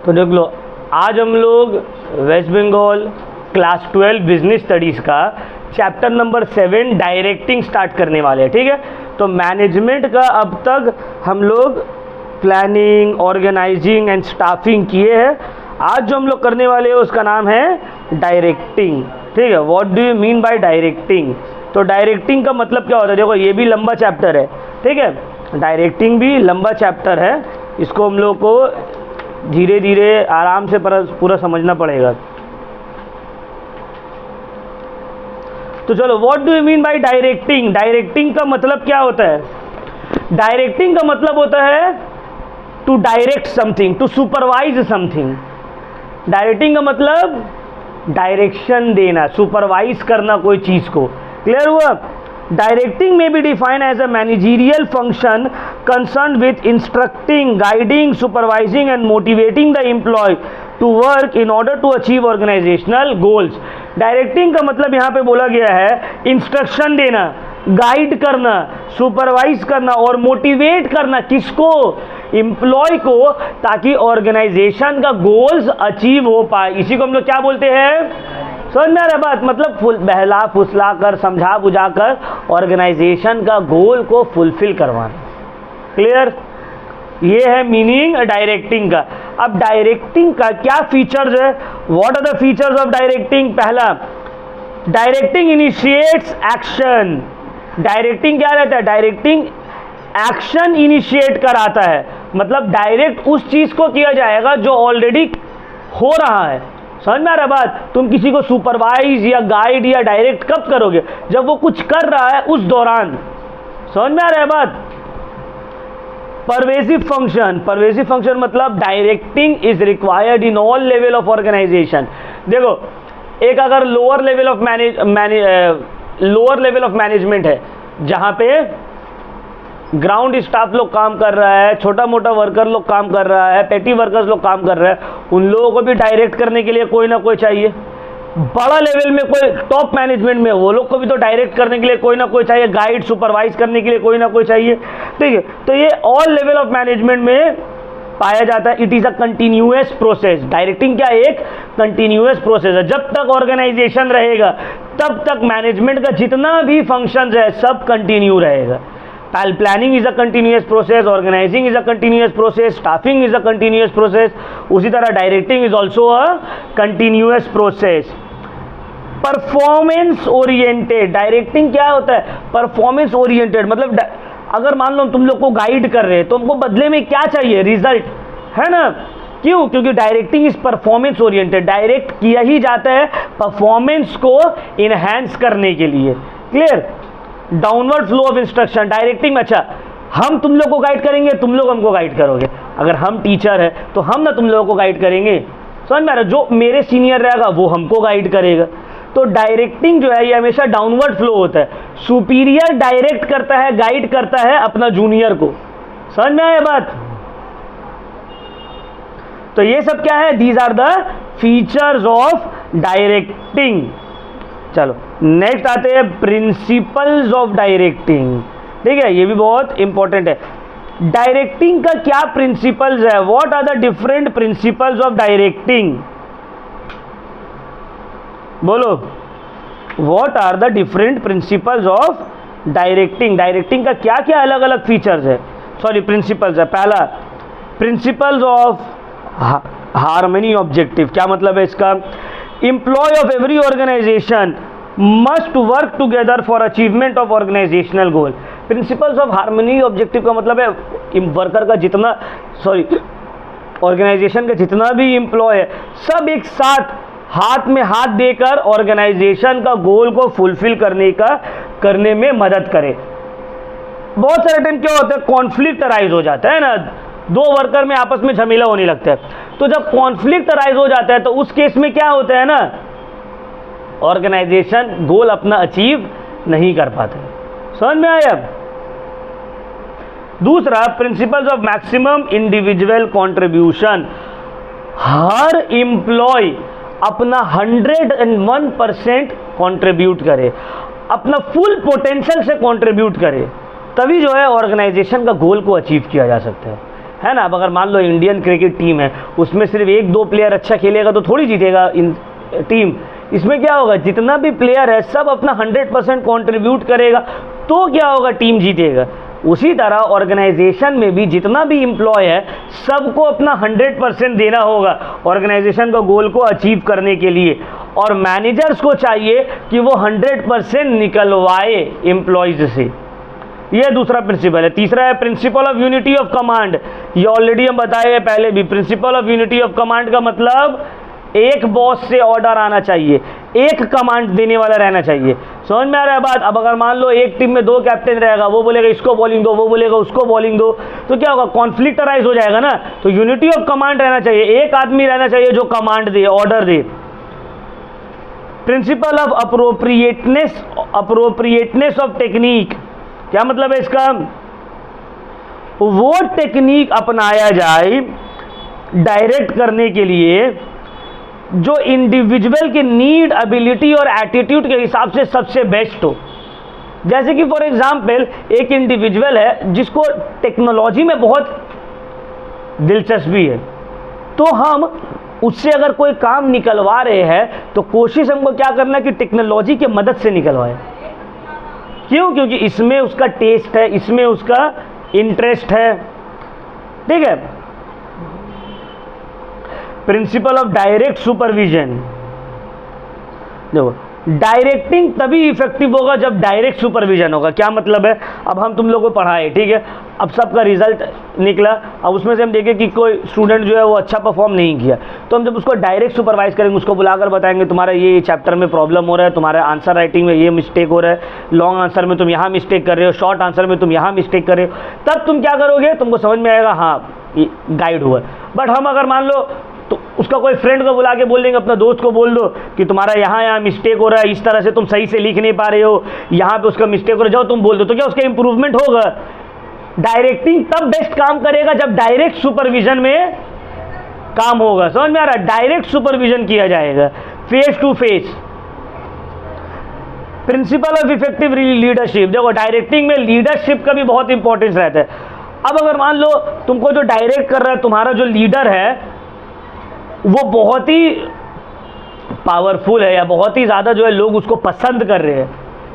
तो देख लो, आज हम लोग West Bengal class 12 business studies का चैप्टर नंबर 7 डायरेक्टिंग स्टार्ट करने वाले हैं। ठीक है, तो मैनेजमेंट का अब तक हम लोग प्लानिंग, ऑर्गेनाइजिंग एंड स्टाफिंग किए हैं। आज जो हम लोग करने वाले हैं उसका नाम है डायरेक्टिंग। ठीक है, what do you mean by directing? तो डायरेक्टिंग का मतलब क्या होता है? देखो, ये भी लंबा चैप्टर है। ठीक है, डायरेक्टिंग भी लंबा चैप्टर है, इसको हम लोग को धीरे धीरे आराम से पूरा समझना पड़ेगा। तो चलो, what do you mean by directing? Directing का मतलब क्या होता है? डायरेक्टिंग का मतलब होता है to direct something, to supervise something. Directing का मतलब डायरेक्शन देना, सुपरवाइज करना कोई चीज को। क्लियर हुआ? डायरेक्टिंग में be defined as a managerial function concern with instructing, guiding, supervising and motivating the employ to work in order to achieve organisational goals. Directing का मतलब यहाँ पे बोला गया है इंस्ट्रक्शन देना, गाइड करना, सुपरवाइज करना और मोटिवेट करना। किसको? एम्प्लॉय को, ताकि ऑर्गेनाइजेशन का गोल्स अचीव हो पाए। इसी को हम लोग क्या बोलते हैं? समझ में आ रहा बात? मतलब बहला फुसला कर, समझा बुझा कर ऑर्गेनाइजेशन का गोल को फुलफिल करवाना। क्लियर? ये है मीनिंग डायरेक्टिंग का। अब डायरेक्टिंग का क्या फीचर्स है? What are the features of directing? पहला, डायरेक्टिंग इनिशिएट्स एक्शन। डायरेक्टिंग क्या रहता है? डायरेक्टिंग एक्शन इनिशिएट कराता है, मतलब डायरेक्ट उस चीज को किया जाएगा जो ऑलरेडी हो रहा है। समझ में आ रहा बात? तुम किसी को सुपरवाइज या गाइड या डायरेक्ट कब करोगे? जब वो कुछ कर रहा है उस दौरान। समझ में आ रहा है बात? Pervasive function. परवेसिव फंक्शन मतलब directing is required in all level of organisation. देखो, एक अगर लोअर लेवल ऑफ मैनेजमेंट है, जहां पे ग्राउंड स्टाफ लोग काम कर रहा है, छोटा मोटा वर्कर लोग काम कर रहा है, पेटी वर्कर्स लोग काम कर रहे हैं, उन लोगों को भी डायरेक्ट करने के लिए कोई ना कोई चाहिए। बड़ा लेवल में कोई टॉप मैनेजमेंट में, वो लोग को भी तो डायरेक्ट करने के लिए कोई ना कोई चाहिए, गाइड, सुपरवाइज करने के लिए कोई ना कोई चाहिए। ठीक है, तो ये ऑल लेवल ऑफ मैनेजमेंट में पाया जाता है। It is a continuous process. Directing क्या? एक कंटिन्यूअस प्रोसेस है। जब तक ऑर्गेनाइजेशन रहेगा तब तक मैनेजमेंट का जितना भी फंक्शंस है सब कंटिन्यू रहेगा। Planning is a continuous process, organising is a continuous process, staffing is a continuous process. उसी तरह directing is also a continuous process. Performance oriented. Directing क्या होता है? परफॉर्मेंस ओरिएंटेड मतलब अगर मान लो तुम लोग को गाइड कर रहे हैं तो हमको बदले में क्या चाहिए? रिजल्ट, है ना? क्यों? क्योंकि directing is performance oriented. Direct किया ही जाता है परफॉर्मेंस को इनहैंस करने के लिए। Clear? Downward flow of instruction. Directing, अच्छा हम तुम लोग को गाइड करेंगे, तुम लोग हमको गाइड करोगे। अगर हम टीचर है तो हम ना तुम लोगों को गाइड करेंगे। समझ में आ रहा? जो मेरे सीनियर रहेगा वो हमको गाइड करेगा। तो डायरेक्टिंग जो है ये हमेशा डाउनवर्ड फ्लो होता है। सुपीरियर डायरेक्ट करता है, गाइड करता है अपना जूनियर को। समझ में आया बात? तो ये सब क्या है? These are the features of directing. चलो नेक्स्ट आते हैं प्रिंसिपल्स ऑफ डायरेक्टिंग। ठीक है, ये भी बहुत इंपॉर्टेंट है। डायरेक्टिंग का क्या प्रिंसिपल्स है? What are the different principles of directing? बोलो, what are the different principles of directing? Directing का क्या क्या अलग अलग फीचर्स है, सॉरी प्रिंसिपल्स है। पहला, प्रिंसिपल्स ऑफ हार्मनी ऑब्जेक्टिव। क्या मतलब है इसका? Employ of every organisation must work together for achievement of organisational goal. Principles of harmony objective का मतलब है वर्कर का जितना, ऑर्गेनाइजेशन का जितना भी एम्प्लॉय है सब एक साथ हाथ में हाथ देकर ऑर्गेनाइजेशन का गोल को फुलफिल करने में मदद करे। बहुत सारे टाइम क्या होता है? कॉन्फ्लिक्ट अराइज हो जाता है ना, दो वर्कर में आपस में झमेला होने लगता है। तो जब कॉन्फ्लिक्ट अराइज हो जाता है तो उस केस में क्या होता है ना, ऑर्गेनाइजेशन गोल अपना अचीव नहीं कर पाता। समझ में आया? दूसरा, principles of maximum individual contribution. हर एम्प्लॉय अपना 101% कंट्रीब्यूट करे, अपना फुल पोटेंशियल से कंट्रीब्यूट करे, तभी जो है ऑर्गेनाइजेशन का गोल को अचीव किया जा सकता है। है ना। अब अगर मान लो इंडियन क्रिकेट टीम है, उसमें सिर्फ 1-2 प्लेयर अच्छा खेलेगा तो थोड़ी जीतेगा इन टीम। इसमें क्या होगा, जितना भी प्लेयर है सब अपना 100% कंट्रीब्यूट करेगा तो क्या होगा, टीम जीतेगा। उसी तरह ऑर्गेनाइजेशन में भी जितना भी एम्प्लॉय है सबको अपना 100% देना होगा ऑर्गेनाइजेशन का गोल को अचीव करने के लिए, और मैनेजर्स को चाहिए कि वो 100% निकलवाए एम्प्लॉयज से। ये दूसरा प्रिंसिपल है। तीसरा है principle of unity of command. ये ऑलरेडी हम बताए हैं पहले भी। Principle of unity of command का मतलब एक बॉस से ऑर्डर आना चाहिए, एक कमांड देने वाला रहना चाहिए। समझ में आ रहा है बात। अब अगर मान लो एक टीम में 2 कैप्टन रहेगा, वो बोलेगा इसको बॉलिंग दो, वो बोलेगा उसको बॉलिंग दो, तो क्या होगा, कॉन्फ्लिक्ट अराइज हो जाएगा ना। तो यूनिटी ऑफ कमांड रहना चाहिए, एक आदमी रहना चाहिए जो command they, order they. Principle of appropriateness of technique. क्या मतलब है इसका, वो टेक्निक अपनाया जाए डायरेक्ट करने के लिए जो इंडिविजुअल के नीड, एबिलिटी और एटीट्यूड के हिसाब से सबसे बेस्ट हो। जैसे कि फॉर एग्जांपल एक इंडिविजुअल है जिसको टेक्नोलॉजी में बहुत दिलचस्पी है, तो हम उससे अगर कोई काम निकलवा रहे हैं तो कोशिश हमको क्या करना है कि टेक्नोलॉजी की मदद से निकलवाए। क्यों, क्योंकि इसमें उसका टेस्ट है, इसमें उसका इंटरेस्ट है। ठीक है। Principle of direct supervision. देखो डायरेक्टिंग तभी इफेक्टिव होगा जब डायरेक्ट सुपरविजन होगा। क्या मतलब है, अब हम तुम लोगों को पढ़ाए, ठीक है, अब सबका रिजल्ट निकला, अब उसमें से हम देखें कि कोई स्टूडेंट जो है वो अच्छा परफॉर्म नहीं किया, तो हम जब उसको डायरेक्ट सुपरवाइज करेंगे, उसको बुलाकर बताएंगे तुम्हारा ये चैप्टर में प्रॉब्लम हो रहा है, तुम्हारा आंसर राइटिंग में ये मिस्टेक हो रहा है, लॉन्ग आंसर में तुम यहाँ मिस्टेक कर रहे हो, शॉर्ट आंसर में तुम यहाँ मिस्टेक कर रहे हो, तब तुम क्या करोगे, तुमको समझ में आएगा हाँ ये गाइड हुआ। बट हम अगर मान लो तो उसका कोई फ्रेंड को बुला के बोल देंगे, अपना दोस्त को बोल दो कि तुम्हारा यहाँ मिस्टेक हो रहा है, इस तरह से तुम सही से लिख नहीं पा रहे हो, यहाँ पे उसका मिस्टेक हो रहा है, जाओ तुम बोल दो, तो क्या उसका इंप्रूवमेंट होगा। डायरेक्टिंग तब बेस्ट काम करेगा जब डायरेक्ट सुपरविजन में काम होगा। समझ में आ रहा है, डायरेक्ट सुपरविजन किया जाएगा, face to face. Principle of effective leadership. देखो डायरेक्टिंग में लीडरशिप का भी बहुत इंपॉर्टेंस रहता है। अब अगर मान लो तुमको जो डायरेक्ट कर रहा है, तुम्हारा जो लीडर है वो बहुत ही पावरफुल है या बहुत ही ज़्यादा जो है लोग उसको पसंद कर रहे हैं,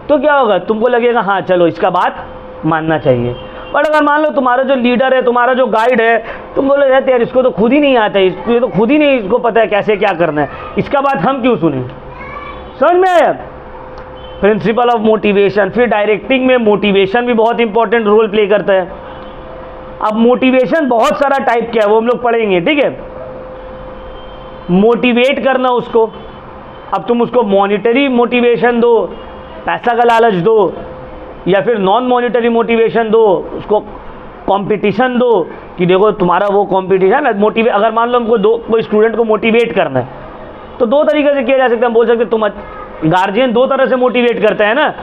तो क्या होगा, तुमको लगेगा हाँ चलो इसका बात मानना चाहिए। बट अगर मान लो तुम्हारा जो लीडर है, तुम्हारा जो गाइड है, तुम बोले रहते यार इसको तो खुद ही नहीं आता है, इसको तो खुद ही नहीं इसको पता है कैसे क्या करना है, इसका बात हम क्यों सुने। समझ में आया। Principle of motivation. फिर डायरेक्टिंग में मोटिवेशन भी बहुत इंपॉर्टेंट रोल प्ले करता है। अब मोटिवेशन बहुत सारा टाइप का है, वो हम लोग पढ़ेंगे, ठीक है। मोटिवेट करना उसको, अब तुम उसको मॉनिटरी मोटिवेशन दो, पैसा का लालच दो, या फिर नॉन मॉनिटरी मोटिवेशन दो, उसको कंपटीशन दो कि देखो तुम्हारा वो कंपटीशन है मोटिवेट। अगर मान लो हमको कोई स्टूडेंट को मोटिवेट करना है तो 2 तरीके से किया जा सकता है। हम बोल सकते तुम गार्जियन 2 तरह से मोटिवेट करते हैं ना।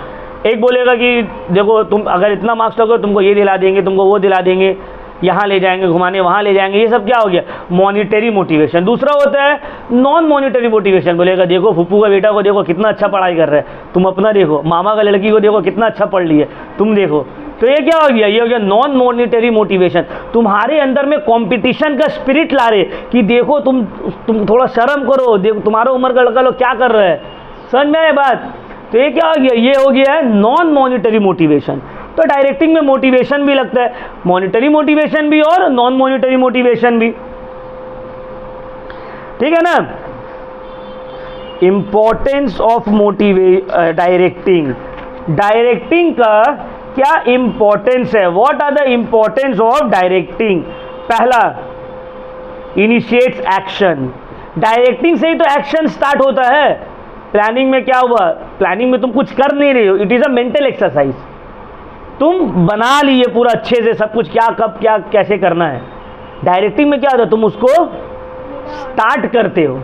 एक बोलेगा कि देखो तुम अगर इतना मार्क्स लोगे तुमको ये दिला देंगे, तुमको वो दिला देंगे, यहाँ ले जाएंगे घुमाने, वहाँ ले जाएंगे, ये सब क्या हो गया, मॉनिटरी मोटिवेशन। दूसरा होता है नॉन मॉनिटरी मोटिवेशन। बोलेगा देखो फूफू का बेटा को देखो कितना अच्छा पढ़ाई कर रहा है, तुम अपना देखो, मामा का लड़की को देखो कितना अच्छा पढ़ लिया, तुम देखो। तो ये क्या हो गया, ये हो गया नॉन मॉनिटरी मोटिवेशन। तुम्हारे अंदर में कंपटीशन का स्पिरिट ला रहे कि देखो तुम थोड़ा शर्म करो, देखो तुम्हारा उम्र का लड़का लोग क्या कर रहा है। समझ में आए बात। तो ये क्या हो गया, ये हो गया है नॉन मॉनिटरी मोटिवेशन। तो डायरेक्टिंग में मोटिवेशन भी लगता है, मॉनिटरी मोटिवेशन भी और नॉन मॉनिटरी मोटिवेशन भी, ठीक है ना। Importance of directing. डायरेक्टिंग का क्या इंपॉर्टेंस है, what are the importance of directing. पहला, इनिशिएट्स एक्शन। डायरेक्टिंग से ही तो एक्शन स्टार्ट होता है। प्लानिंग में क्या हुआ, प्लानिंग में तुम कुछ कर नहीं रहे हो, it is a mental exercise. तुम बना लिए पूरा अच्छे से सब कुछ, क्या कब क्या कैसे करना है। डायरेक्टिंग में क्या होता है, तुम उसको स्टार्ट करते हो।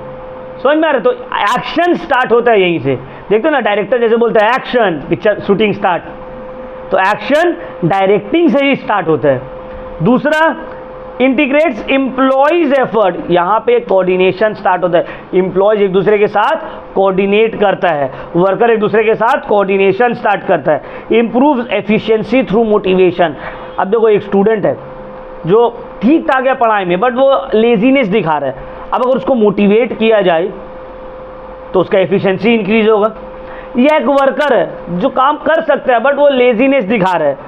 समझ में आ रहा है। तो एक्शन स्टार्ट होता है यहीं से। देखते हो ना, डायरेक्टर जैसे बोलता है एक्शन, पिक्चर शूटिंग स्टार्ट, तो एक्शन डायरेक्टिंग से ही स्टार्ट होता है। दूसरा, इंटीग्रेट्स एम्प्लॉयज एफर्ट। यहाँ पे कोऑर्डिनेशन स्टार्ट होता है। एम्प्लॉयज एक दूसरे के साथ कोऑर्डिनेट करता है, वर्कर एक दूसरे के साथ कोऑर्डिनेशन स्टार्ट करता है। Improves efficiency through motivation. अब देखो एक स्टूडेंट है जो ठीक ठाक है पढ़ाई में, बट वो लेजीनेस दिखा रहा है। अब अगर उसको मोटिवेट किया जाए तो उसका एफिशिएंसी इंक्रीज होगा। यह एक वर्कर है जो काम कर सकता है बट वो लेजीनेस दिखा रहा है,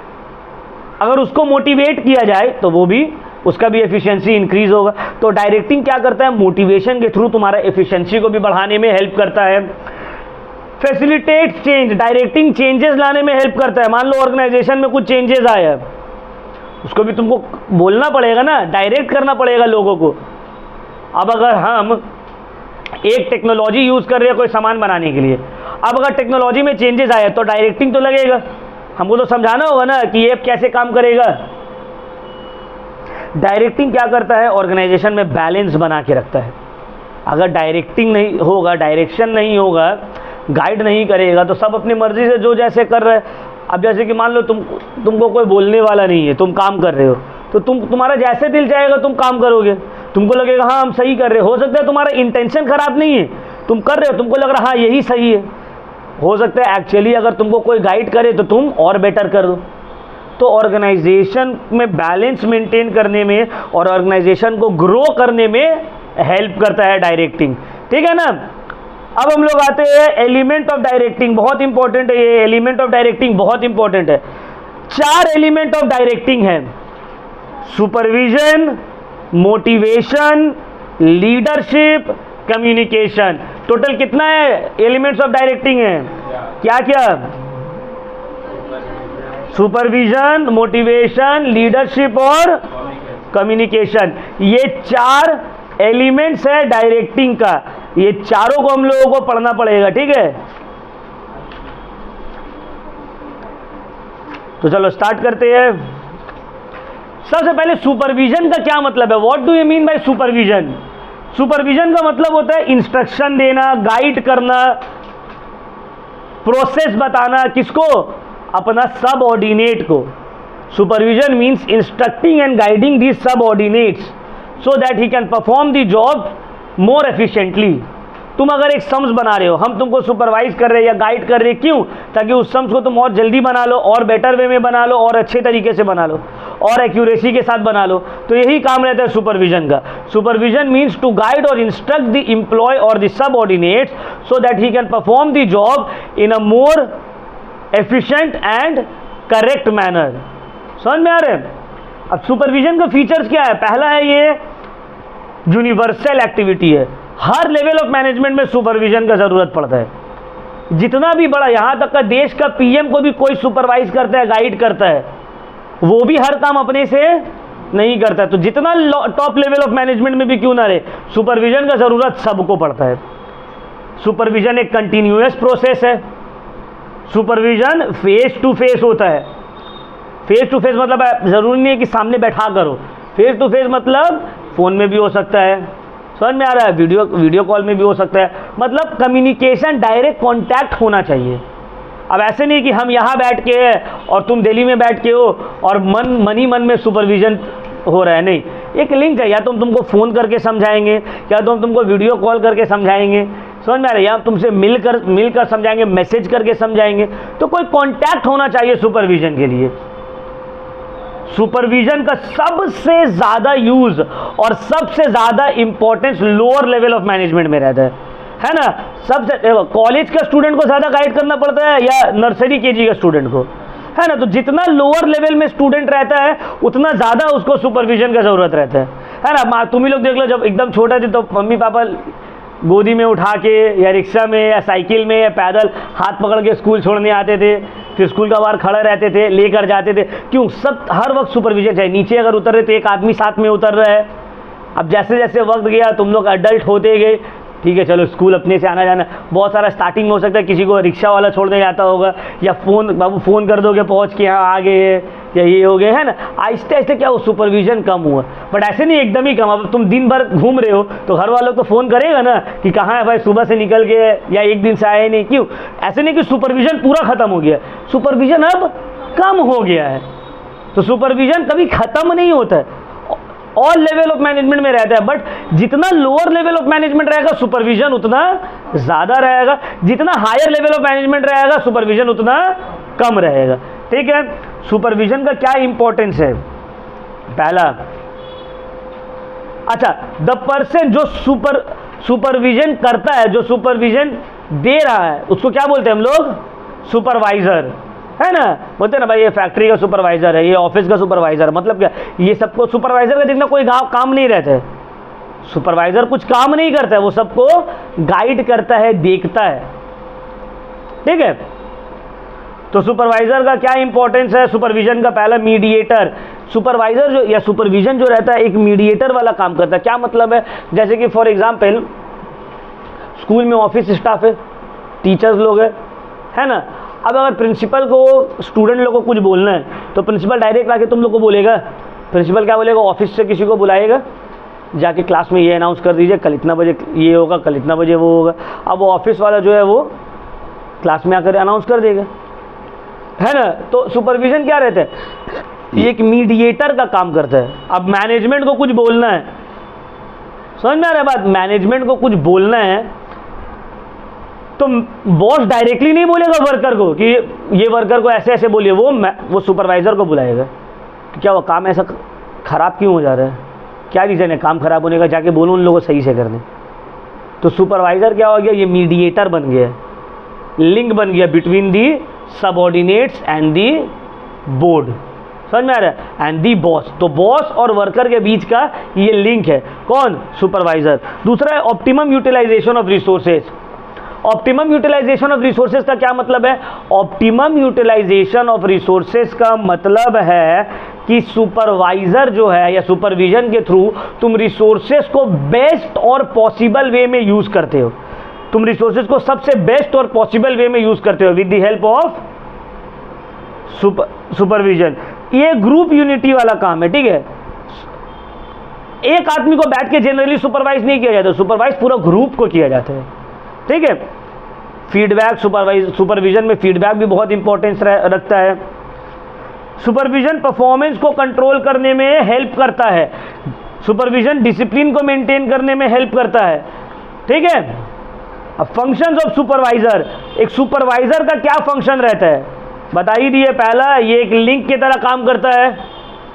अगर उसको मोटिवेट किया जाए तो वो भी, उसका भी एफिशिएंसी इंक्रीज होगा। तो डायरेक्टिंग क्या करता है, मोटिवेशन के थ्रू तुम्हारा एफिशिएंसी को भी बढ़ाने में हेल्प करता है। फैसिलिटेट चेंज, डायरेक्टिंग चेंजेस लाने में हेल्प करता है। मान लो ऑर्गेनाइजेशन में कुछ चेंजेस आए हैं, उसको भी तुमको बोलना पड़ेगा ना, डायरेक्ट करना पड़ेगा लोगों को। अब अगर हम एक टेक्नोलॉजी यूज़ कर रहे हैं कोई सामान बनाने के लिए, अब अगर टेक्नोलॉजी में चेंजेस आए तो डायरेक्टिंग तो लगेगा, हमको तो समझाना होगा ना कि ये कैसे काम करेगा। डायरेक्टिंग क्या करता है, ऑर्गेनाइजेशन में बैलेंस बना के रखता है। अगर डायरेक्टिंग नहीं होगा, डायरेक्शन नहीं होगा, गाइड नहीं करेगा तो सब अपनी मर्जी से जो जैसे कर रहे हैं। अब जैसे कि मान लो तुमको कोई बोलने वाला नहीं है, तुम काम कर रहे हो तो तुम्हारा जैसे दिल चाहेगा तुम काम करोगे, तुमको लगेगा हाँ हम सही कर रहे हो सकता है तुम्हारा इंटेंशन खराब नहीं है, तुम कर रहे हो, तुमको लग रहा हाँ यही सही है, हो सकता है एक्चुअली अगर तुमको कोई गाइड करे तो तुम और बेटर कर दो। तो ऑर्गेनाइजेशन में बैलेंस मेंटेन करने में और ऑर्गेनाइजेशन को ग्रो करने में हेल्प करता है डायरेक्टिंग, ठीक है ना। अब हम लोग आते हैं एलिमेंट ऑफ डायरेक्टिंग, बहुत इंपॉर्टेंट है ये एलिमेंट ऑफ डायरेक्टिंग, बहुत इंपॉर्टेंट है। 4 एलिमेंट ऑफ डायरेक्टिंग है, supervision, motivation, leadership, communication. Total कितना है एलिमेंट्स ऑफ डायरेक्टिंग है, क्या क्या, सुपरविजन, मोटिवेशन, लीडरशिप और कम्युनिकेशन। ये 4 एलिमेंट्स है डायरेक्टिंग का, ये चारों को हम लोगों को पढ़ना पड़ेगा, ठीक है। तो चलो स्टार्ट करते हैं। सबसे पहले सुपरविजन का क्या मतलब है, what do you mean by supervision. Supervision का मतलब होता है इंस्ट्रक्शन देना, गाइड करना, प्रोसेस बताना, किसको, अपना सबऑर्डिनेट को। Supervision means instructing and guiding the subordinates so that he can perform the job more efficiently. तुम अगर एक सम्स बना रहे हो, हम तुमको सुपरवाइज कर रहे हैं या गाइड कर रहे हैं, क्यों, ताकि उस सम्स को तुम और जल्दी बना लो, और बेटर वे में बना लो, और अच्छे तरीके से बना लो, और एक्यूरेसी के साथ बना लो। तो यही काम रहता है सुपरविजन का। सुपरविजन मीन्स टू गाइड और इंस्ट्रक्ट द एम्प्लॉय और the subordinates so that he can perform the job in a more efficient and correct manner. समझ में आ रहे हैं। अब सुपरविजन का फीचर्स क्या है, पहला है ये यूनिवर्सल एक्टिविटी है, हर लेवल ऑफ मैनेजमेंट में सुपरविजन का जरूरत पड़ता है। जितना भी बड़ा, यहां तक का देश का पीएम को भी कोई सुपरवाइज करता है, गाइड करता है, वो भी हर काम अपने से नहीं करता है। तो जितना टॉप लेवल ऑफ मैनेजमेंट में भी क्यों ना रहे, सुपरविजन का जरूरत सबको पड़ता है। सुपरविजन एक कंटिन्यूअस प्रोसेस है। सुपरविजन फेस टू फेस होता है। फेस टू फेस मतलब जरूरी नहीं है कि सामने बैठा करो, फेस टू फेस मतलब फोन में भी हो सकता है, समझ में आ रहा है, वीडियो कॉल में भी हो सकता है, मतलब कम्युनिकेशन, डायरेक्ट कांटेक्ट होना चाहिए। अब ऐसे नहीं कि हम यहाँ बैठ के और तुम दिल्ली में बैठ के हो और मन ही मन में सुपरविजन हो रहा है, नहीं, एक लिंक है, या तो हम तुमको फ़ोन करके समझाएंगे, या तो हम तुमको वीडियो कॉल करके समझाएंगे, समझ में आ रहा है, या तुमसे मिलकर समझाएंगे, मैसेज करके समझाएंगे। तो कोई कांटेक्ट होना चाहिए सुपरविजन के लिए। सुपरविजन का सबसे ज़्यादा यूज़ और सबसे ज़्यादा importance lower level of management में रहता है ना। सबसे कॉलेज का स्टूडेंट को ज़्यादा गाइड करना पड़ता है या नर्सरी केजी का स्टूडेंट को, है ना। तो जितना लोअर लेवल में स्टूडेंट रहता है उतना ज़्यादा उसको सुपरविजन का ज़रूरत रहता है ना। तुम ही लोग देख लो, जब एकदम छोटे थे तो मम्मी पापा गोदी में उठा के या रिक्शा में या साइकिल में या पैदल हाथ पकड़ के स्कूल छोड़ने आते थे, फिर स्कूल का बाहर खड़े रहते थे, लेकर जाते थे, क्यों, सब हर वक्त सुपरविजन चाहिए। नीचे अगर उतर रहे तो एक आदमी साथ में उतर रहा है। अब जैसे जैसे वक्त गया तुम लोग एडल्ट होते गए, ठीक है, चलो स्कूल अपने से आना जाना, बहुत सारा स्टार्टिंग में हो सकता है किसी को रिक्शा वाला छोड़ने जाता होगा, या बाबू फ़ोन कर दोगे पहुँच के यहाँ आ गए या ये हो गए, है ना। आहिस्ते आहिस्ते क्या वो सुपरविजन कम हुआ, बट ऐसे नहीं एकदम ही कम। अब तुम दिन भर घूम रहे हो तो घर वालों को फ़ोन करेगा ना कि कहाँ है भाई, सुबह से निकल के या एक दिन से आए नहीं, क्यों, ऐसे नहीं कि सुपरविजन पूरा ख़त्म हो गया, सुपरविजन अब कम हो गया है। तो सुपरविजन कभी ख़त्म नहीं होता है, ऑल लेवल ऑफ मैनेजमेंट में रहता है, बट जितना लोअर लेवल ऑफ मैनेजमेंट रहेगा सुपरविजन उतना ज़्यादा रहेगा, जितना हायर लेवल ऑफ मैनेजमेंट रहेगा सुपरविजन उतना कम रहेगा, ठीक है। सुपरविजन का क्या इंपॉर्टेंस है, पहला अच्छा, द पर्सन जो सुपरविजन करता है, जो सुपरविजन दे रहा है, उसको क्या बोलते हैं हम लोग? सुपरवाइजर, है ना। बोलते हैं ना भाई ये फैक्ट्री का सुपरवाइजर है, ये ऑफिस का सुपरवाइजर, मतलब क्या, ये सबको सुपरवाइजर का देखना कोई काम नहीं रहता है। सुपरवाइजर कुछ काम नहीं करता है, वो सबको गाइड करता है, देखता है, ठीक है। तो सुपरवाइजर का क्या इंपॉर्टेंस है? सुपरविजन का पहला, मीडिएटर। सुपरवाइजर जो या सुपरविजन जो रहता है, एक मीडिएटर वाला काम करता है। क्या मतलब है? जैसे कि फॉर एग्जांपल स्कूल में ऑफिस स्टाफ है, टीचर्स लोग है ना। अब अगर प्रिंसिपल को स्टूडेंट लोग को कुछ बोलना है तो प्रिंसिपल डायरेक्ट आके तुम लोग को बोलेगा? प्रिंसिपल क्या बोलेगा? ऑफिस से किसी को बुलाएगा, जाके क्लास में ये अनाउंस कर दीजिए कल इतना बजे ये होगा, कल इतना बजे वो होगा। अब वो ऑफिस वाला जो है वो क्लास में आकर अनाउंस कर देगा, है ना। तो सुपरविजन क्या रहता है? ये एक मीडिएटर का काम करता है। अब मैनेजमेंट को कुछ बोलना है, समझ में आ रहा है बात? मैनेजमेंट को कुछ बोलना है तो बॉस डायरेक्टली नहीं बोलेगा वर्कर को कि ये वर्कर को ऐसे ऐसे बोलिए, वो सुपरवाइजर को बुलाएगा कि क्या वो काम ऐसा खराब क्यों हो जा रहा है, क्या रीज़न है काम खराब होने का, जाके बोलो उन लोगों को सही से कर दें। तो सुपरवाइजर क्या हो गया? ये मीडिएटर बन गया, लिंक बन गया between the subordinates and the board, समझ में आ रहा है, एंड दी बॉस। तो बॉस और वर्कर के बीच का ये लिंक है, कौन? सुपरवाइजर। दूसरा है optimum utilisation of resources. Optimum utilisation of resources का क्या मतलब है? ऑप्टिमम यूटिलाइजेशन ऑफ रिसोर्सेज का मतलब है कि सुपरवाइजर जो है या सुपरविजन के थ्रू तुम रिसोर्सेज को बेस्ट और पॉसिबल वे में यूज करते हो। तुम रिसोर्सेज को सबसे बेस्ट और पॉसिबल वे में यूज करते हो with the help of supervision. ये ग्रुप यूनिटी वाला काम है, ठीक है। एक आदमी को बैठ के जनरली सुपरवाइज नहीं किया जाता, सुपरवाइज पूरा ग्रुप को किया जाता है, ठीक है। फीडबैक, सुपरविजन में फीडबैक भी बहुत इंपॉर्टेंस रखता है। सुपरविजन परफॉर्मेंस को कंट्रोल करने में हेल्प करता है। सुपरविजन डिसिप्लिन को मेंटेन करने में हेल्प करता है, ठीक है। अब फंक्शंस ऑफ सुपरवाइजर, एक सुपरवाइजर का क्या फंक्शन रहता है बता ही दिए। पहला, ये एक लिंक की तरह काम करता है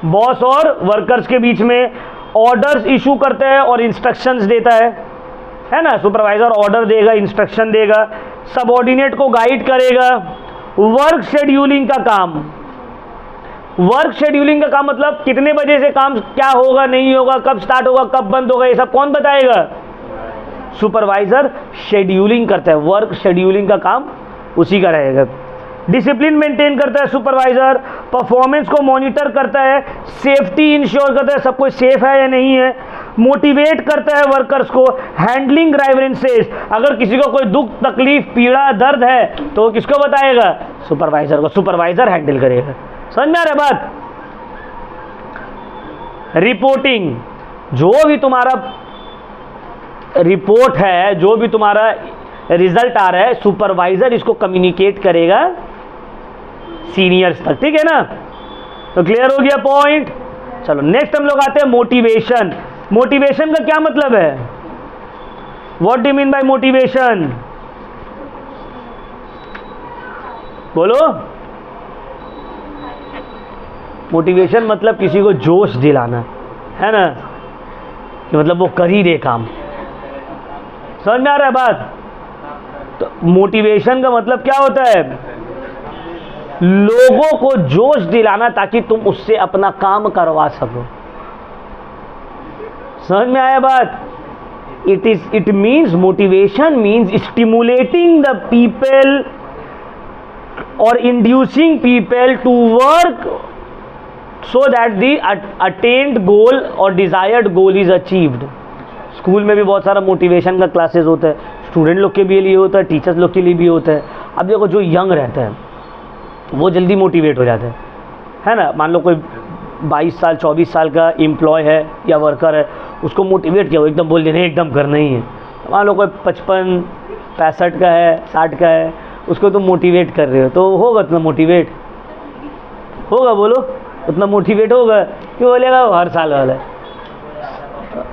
बॉस और वर्कर्स के बीच में, ऑर्डर्स इशू करता है और इंस्ट्रक्शंस देता है ना। सुपरवाइजर ऑर्डर देगा, इंस्ट्रक्शन देगा, सबऑर्डिनेट को गाइड करेगा। वर्क शेड्यूलिंग का काम, वर्क शेड्यूलिंग का काम मतलब कितने बजे से काम क्या होगा नहीं होगा, कब स्टार्ट होगा कब बंद होगा, ये सब कौन बताएगा? सुपरवाइजर शेड्यूलिंग करता है, वर्क शेड्यूलिंग का काम उसी का रहेगा। डिसिप्लिन मेंटेन करता है सुपरवाइजर, परफॉर्मेंस को मॉनिटर करता है, सेफ्टी इंश्योर करता है सब कुछ सेफ है या नहीं है, मोटिवेट करता है वर्कर्स को, हैंडलिंग ग्राइवेंसेस, अगर किसी को कोई दुख तकलीफ पीड़ा दर्द है तो किसको बताएगा? सुपरवाइजर को, सुपरवाइजर हैंडल करेगा। समझ में आ रहा है बात? रिपोर्टिंग, जो भी तुम्हारा रिपोर्ट है, जो भी तुम्हारा रिजल्ट आ रहा है, सुपरवाइजर इसको कम्युनिकेट करेगा सीनियर्स तक, ठीक है ना। तो क्लियर हो गया पॉइंट। चलो नेक्स्ट हम लोग आते हैं मोटिवेशन। मोटिवेशन का क्या मतलब है? What do you mean by motivation? बोलो। मोटिवेशन मतलब किसी को जोश दिलाना, है ना, कि मतलब वो कर ही दे काम। समझ में आ रहा है बात? तो मोटिवेशन का मतलब क्या होता है? लोगों को जोश दिलाना ताकि तुम उससे अपना काम करवा सको। समझ में आया बात? It means motivation means stimulating the people or inducing people to work so that the attained goal और desired goal is achieved। School में भी बहुत सारा मोटिवेशन का क्लासेस होता है, स्टूडेंट लोग के भी लिए होता है, टीचर्स लोग के लिए भी होता है। अब देखो जो यंग रहता है वो जल्दी मोटिवेट हो जाता है ना। मान लो कोई 22 साल 24 साल का एम्प्लॉय है या वर्कर है, उसको मोटिवेट किया, वो एकदम बोल देना एकदम करना ही है। मान लो कोई 55 65 का है 60 का है, उसको तुम मोटिवेट कर रहे हो तो होगा उतना मोटिवेट होगा? बोलो, उतना मोटिवेट होगा? क्यों बोलेगा? वो हर साल वाला है,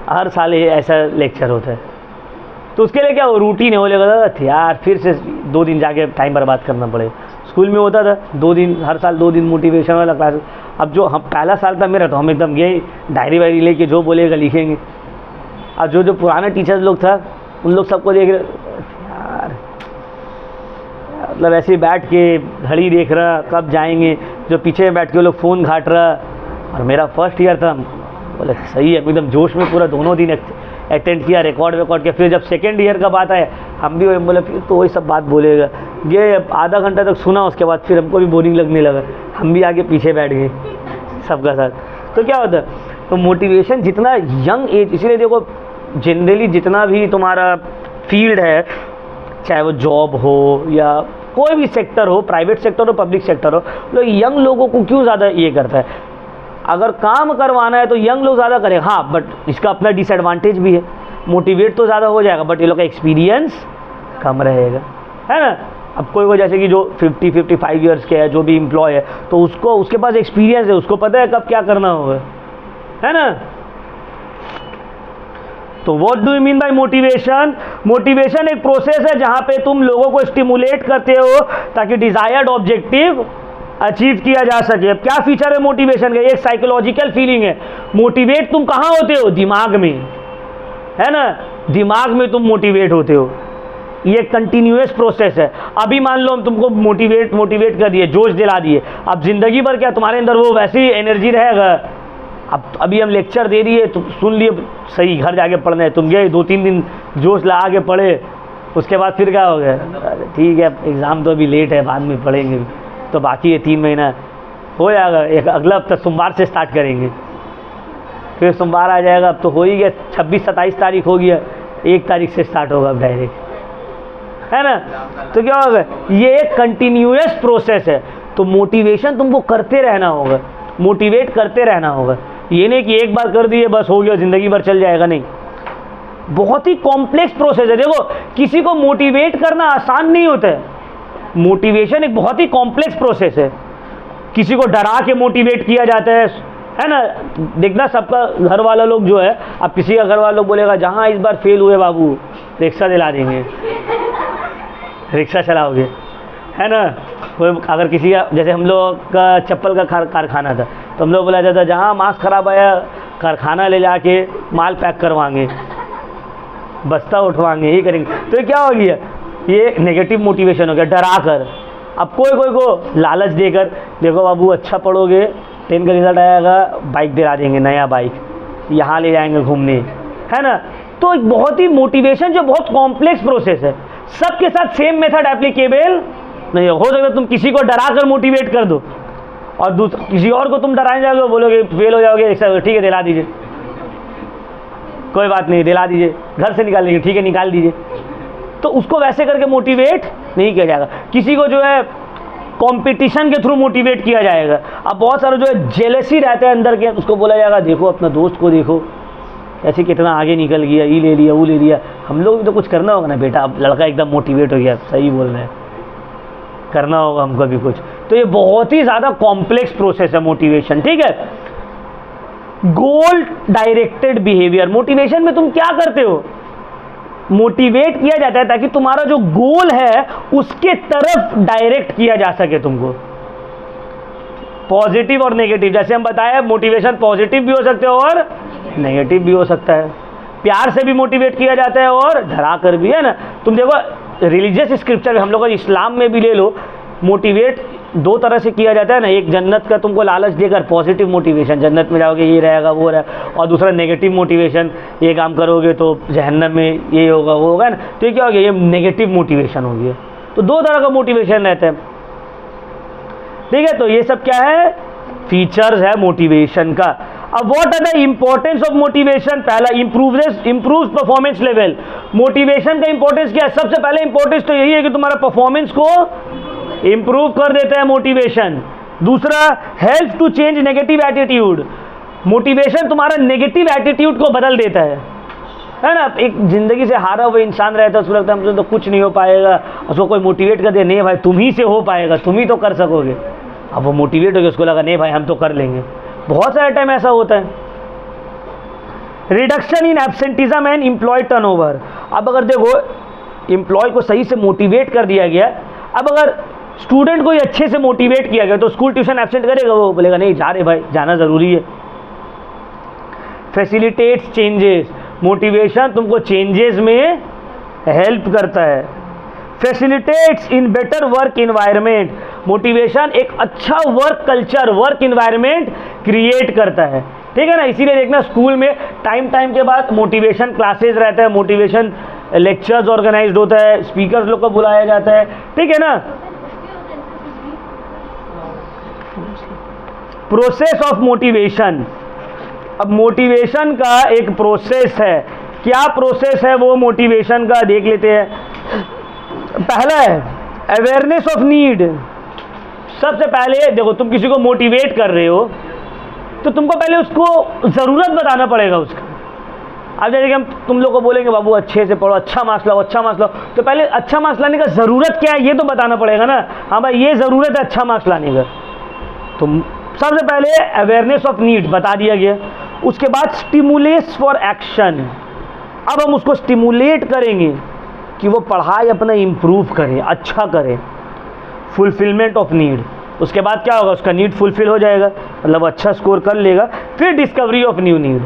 हर साल ऐसा लेक्चर होता है, तो उसके लिए क्या वो रूटीन है, बोलेगा यार फिर से 2 दिन जाके टाइम बर्बाद करना पड़ेगा। स्कूल में होता था 2 दिन, हर साल 2 दिन मोटिवेशन वाला क्लास। अब जो हम पहला साल था मेरा, तो हम एकदम ये डायरी वायरी लेके जो बोलेगा लिखेंगे, और जो जो पुराने टीचर्स लोग था उन लोग सबको देख रहे यार, मतलब ऐसे ही बैठ के घड़ी देख रहा कब जाएंगे, जो पीछे में बैठ के वो लोग फ़ोन घाट रहा। और मेरा फर्स्ट ईयर था, बोले सही है, एकदम जोश में पूरा दोनों दिन अटेंड किया, रिकॉर्ड किया। फिर जब सेकेंड ईयर का बात आया, हम भी वही बोले फिर तो वही सब बात बोलेगा। ये आधा घंटा तक सुना, उसके बाद फिर हमको भी बोरिंग लगने लगा, हम भी आगे पीछे बैठ गए सबका साथ। तो क्या होता है, तो मोटिवेशन जितना यंग एज, इसीलिए देखो जनरली जितना भी तुम्हारा फील्ड है, चाहे वो जॉब हो या कोई भी सेक्टर हो, प्राइवेट सेक्टर हो पब्लिक सेक्टर हो, तो यंग लोगों को क्यों ज़्यादा ये करता है? अगर काम करवाना है तो यंग लोग ज़्यादा करें, हाँ, बट इसका अपना डिसएडवांटेज भी है। मोटिवेट तो ज़्यादा हो जाएगा, बट ये लोग का एक्सपीरियंस कम रहेगा, है ना। अब कोई जैसे कि जो 50-55 ईयर्स के है, जो भी एम्प्लॉय है, तो उसको उसके पास एक्सपीरियंस है, उसको पता है कब क्या करना होगा, है ना। तो what do you mean by motivation? Motivation एक प्रोसेस है जहां पे तुम लोगों को स्टिमुलेट करते हो ताकि डिजायर्ड ऑब्जेक्टिव अचीव किया जा सके। अब क्या फीचर है मोटिवेशन का? एक साइकोलॉजिकल फीलिंग है। मोटिवेट तुम कहां होते हो? दिमाग में, है ना, दिमाग में तुम मोटिवेट होते हो। ये कंटिन्यूअस प्रोसेस है। अभी मान लो हम तुमको मोटिवेट कर दिए, जोश दिला दिए, अब जिंदगी भर क्या तुम्हारे अंदर वो वैसी एनर्जी रहेगा? अब अभी हम लेक्चर दे दिए, तुम सुन लिए, सही, घर जाके पढ़ना है, तुम गए 2-3 दिन जोश लगा के पढ़े, उसके बाद फिर क्या हो गया? ठीक है एग्ज़ाम तो अभी लेट है, बाद में पढ़ेंगे, तो बाकी ये 3 महीना हो जाएगा। एक अगला हफ्ता सोमवार से स्टार्ट करेंगे, फिर सोमवार आ जाएगा, अब तो हो ही गया, 26-27 तारीख हो गया, 1 तारीख से स्टार्ट होगा अब डायरेक्ट, है ना। तो क्या होगा? ये एक कंटिन्यूअस प्रोसेस है। तो मोटिवेशन तुमको करते रहना होगा, मोटिवेट करते रहना होगा। ये नहीं कि एक बार कर दिए बस हो गया, ज़िंदगी भर चल जाएगा, नहीं। बहुत ही कॉम्प्लेक्स प्रोसेस है। देखो, किसी को मोटिवेट करना आसान नहीं होता है। मोटिवेशन एक बहुत ही कॉम्प्लेक्स प्रोसेस है। किसी को डरा के मोटिवेट किया जाता है ना। देखना सबका घर वाला लोग जो है, अब किसी का घर वाला लोग बोलेगा जहाँ इस बार फेल हुए बाबू रिक्शा दिला देंगे, रिक्शा चलाओगे, है ना। कोई अगर किसी का, जैसे हम लोग का चप्पल का कारखाना था, तो हम लोग बोला जाता जहाँ मास्क खराब आया कारखाना ले जाके माल पैक करवाएंगे, बस्ता उठवाएंगे, ये करेंगे। तो ये क्या हो गया? ये नेगेटिव मोटिवेशन हो गया, डरा कर। अब कोई को लालच देकर, देखो बाबू अच्छा पढ़ोगे, 10 का रिजल्ट आएगा, बाइक दिला देंगे, नया बाइक, यहाँ ले जाएंगे घूमने, है ना। तो बहुत ही मोटिवेशन जो बहुत कॉम्प्लेक्स प्रोसेस है, सबके साथ सेम मेथड एप्लीकेबल नहीं हो सकता। तुम किसी को डरा कर मोटिवेट कर दो और किसी और को तुम डराने जाओगे, बोलोगे फेल हो जाओगे, ठीक है दिला दीजिए, कोई बात नहीं दिला दीजिए, घर से निकाल लीजिए, ठीक है निकाल दीजिए। तो उसको वैसे करके मोटिवेट नहीं किया जाएगा। किसी को जो है कंपटीशन के थ्रू मोटिवेट किया जाएगा। अब बहुत सारे जो है जेलसी रहते हैं अंदर के, उसको बोला जाएगा देखो अपना दोस्त को देखो ऐसे कितना आगे निकल गया, ये ले लिया वो ले लिया। हम लोग भी तो कुछ करना होगा ना बेटा। अब लड़का एकदम मोटिवेट हो गया, सही बोल रहे हैं, करना होगा हमको भी कुछ। तो ये बहुत ही ज़्यादा कॉम्प्लेक्स प्रोसेस है मोटिवेशन, ठीक है। गोल डायरेक्टेड बिहेवियर, मोटिवेशन में तुम क्या करते हो? मोटिवेट किया जाता है ताकि तुम्हारा जो गोल है उसके तरफ डायरेक्ट किया जा सके तुमको। पॉजिटिव और नेगेटिव, जैसे हम बताया मोटिवेशन पॉजिटिव भी हो सकते हैं और नेगेटिव भी हो सकता है। प्यार से भी मोटिवेट किया जाता है और डरा कर भी, है ना। तुम देखो रिलीजियस स्क्रिप्चर हम लोग इस्लाम में भी ले लो, मोटिवेट 2 तरह से किया जाता है ना। एक जन्नत का तुमको लालच देकर पॉजिटिव मोटिवेशन, जन्नत में जाओगे ये रहेगा वो रहेगा, और दूसरा नेगेटिव मोटिवेशन, ये काम करोगे तो जहन्नम में ये होगा वो होगा ना। तो ये क्या हो गया? ये नेगेटिव मोटिवेशन हो गया। तो 2 तरह का मोटिवेशन रहता है, ठीक है। तो ये सब क्या है? फीचर्स है मोटिवेशन का। अब what are the importance of motivation? पहला, इंप्रूव्स परफॉर्मेंस लेवल। मोटिवेशन का इंपॉर्टेंस क्या है? सबसे पहले इंपॉर्टेंस तो यही है कि तुम्हारा परफॉर्मेंस को इंप्रूव कर देता है मोटिवेशन। दूसरा, help to change negative attitude. Motivation तुम्हारा नेगेटिव एटीट्यूड को बदल देता है ना। एक जिंदगी से हारा हुआ इंसान रहता है, उसको लगता है मुझे तो कुछ नहीं हो पाएगा, उसको कोई मोटिवेट कर दे, नहीं भाई तुम ही से हो पाएगा, तुम ही तो कर सकोगे। अब वो मोटिवेट हो गया, उसको लगा नहीं भाई हम तो कर लेंगे। बहुत सारे टाइम ऐसा होता है। Reduction in absenteeism and employ turnover. अब अगर देखो एम्प्लॉय को सही से मोटिवेट कर दिया गया, अब अगर स्टूडेंट को अच्छे से मोटिवेट किया गया तो स्कूल ट्यूशन एब्सेंट करेगा? वो बोलेगा नहीं जा रहे भाई, जाना ज़रूरी है। Facilitates changes. मोटिवेशन तुमको चेंजेस में हेल्प करता है। Facilitates in better work environment, motivation एक अच्छा work culture, work environment create करता है, ठीक है ना। इसीलिए देखना स्कूल में टाइम के बाद मोटिवेशन क्लासेस रहता है, मोटिवेशन लेक्चर्स ऑर्गेनाइज्ड होता है, स्पीकर्स लोग को बुलाया जाता है, ठीक है ना। प्रोसेस ऑफ मोटिवेशन, अब मोटिवेशन का एक प्रोसेस है, क्या प्रोसेस है वो मोटिवेशन का देख लेते हैं। पहला है अवेयरनेस ऑफ नीड। सबसे पहले देखो, तुम किसी को मोटिवेट कर रहे हो तो तुमको पहले उसको ज़रूरत बताना पड़ेगा उसका। अब जैसे कि हम तुम लोग को बोलेंगे बाबू अच्छे से पढ़ो, अच्छा मार्क्स लाओ, अच्छा मार्क्स लाओ, तो पहले अच्छा मार्क्स लाने का ज़रूरत क्या है ये तो बताना पड़ेगा ना। हाँ भाई ये ज़रूरत है अच्छा मार्क्स लाने का, तो सबसे पहले अवेयरनेस ऑफ नीड बता दिया गया। उसके बाद स्टिमुलेट्स फॉर एक्शन, अब हम उसको स्टिमुलेट करेंगे कि वो पढ़ाई अपना इम्प्रूव करे, अच्छा करे। फुलफिलमेंट ऑफ नीड, उसके बाद क्या होगा, उसका नीड फुलफिल हो जाएगा, मतलब अच्छा स्कोर कर लेगा। फिर डिस्कवरी ऑफ न्यू नीड,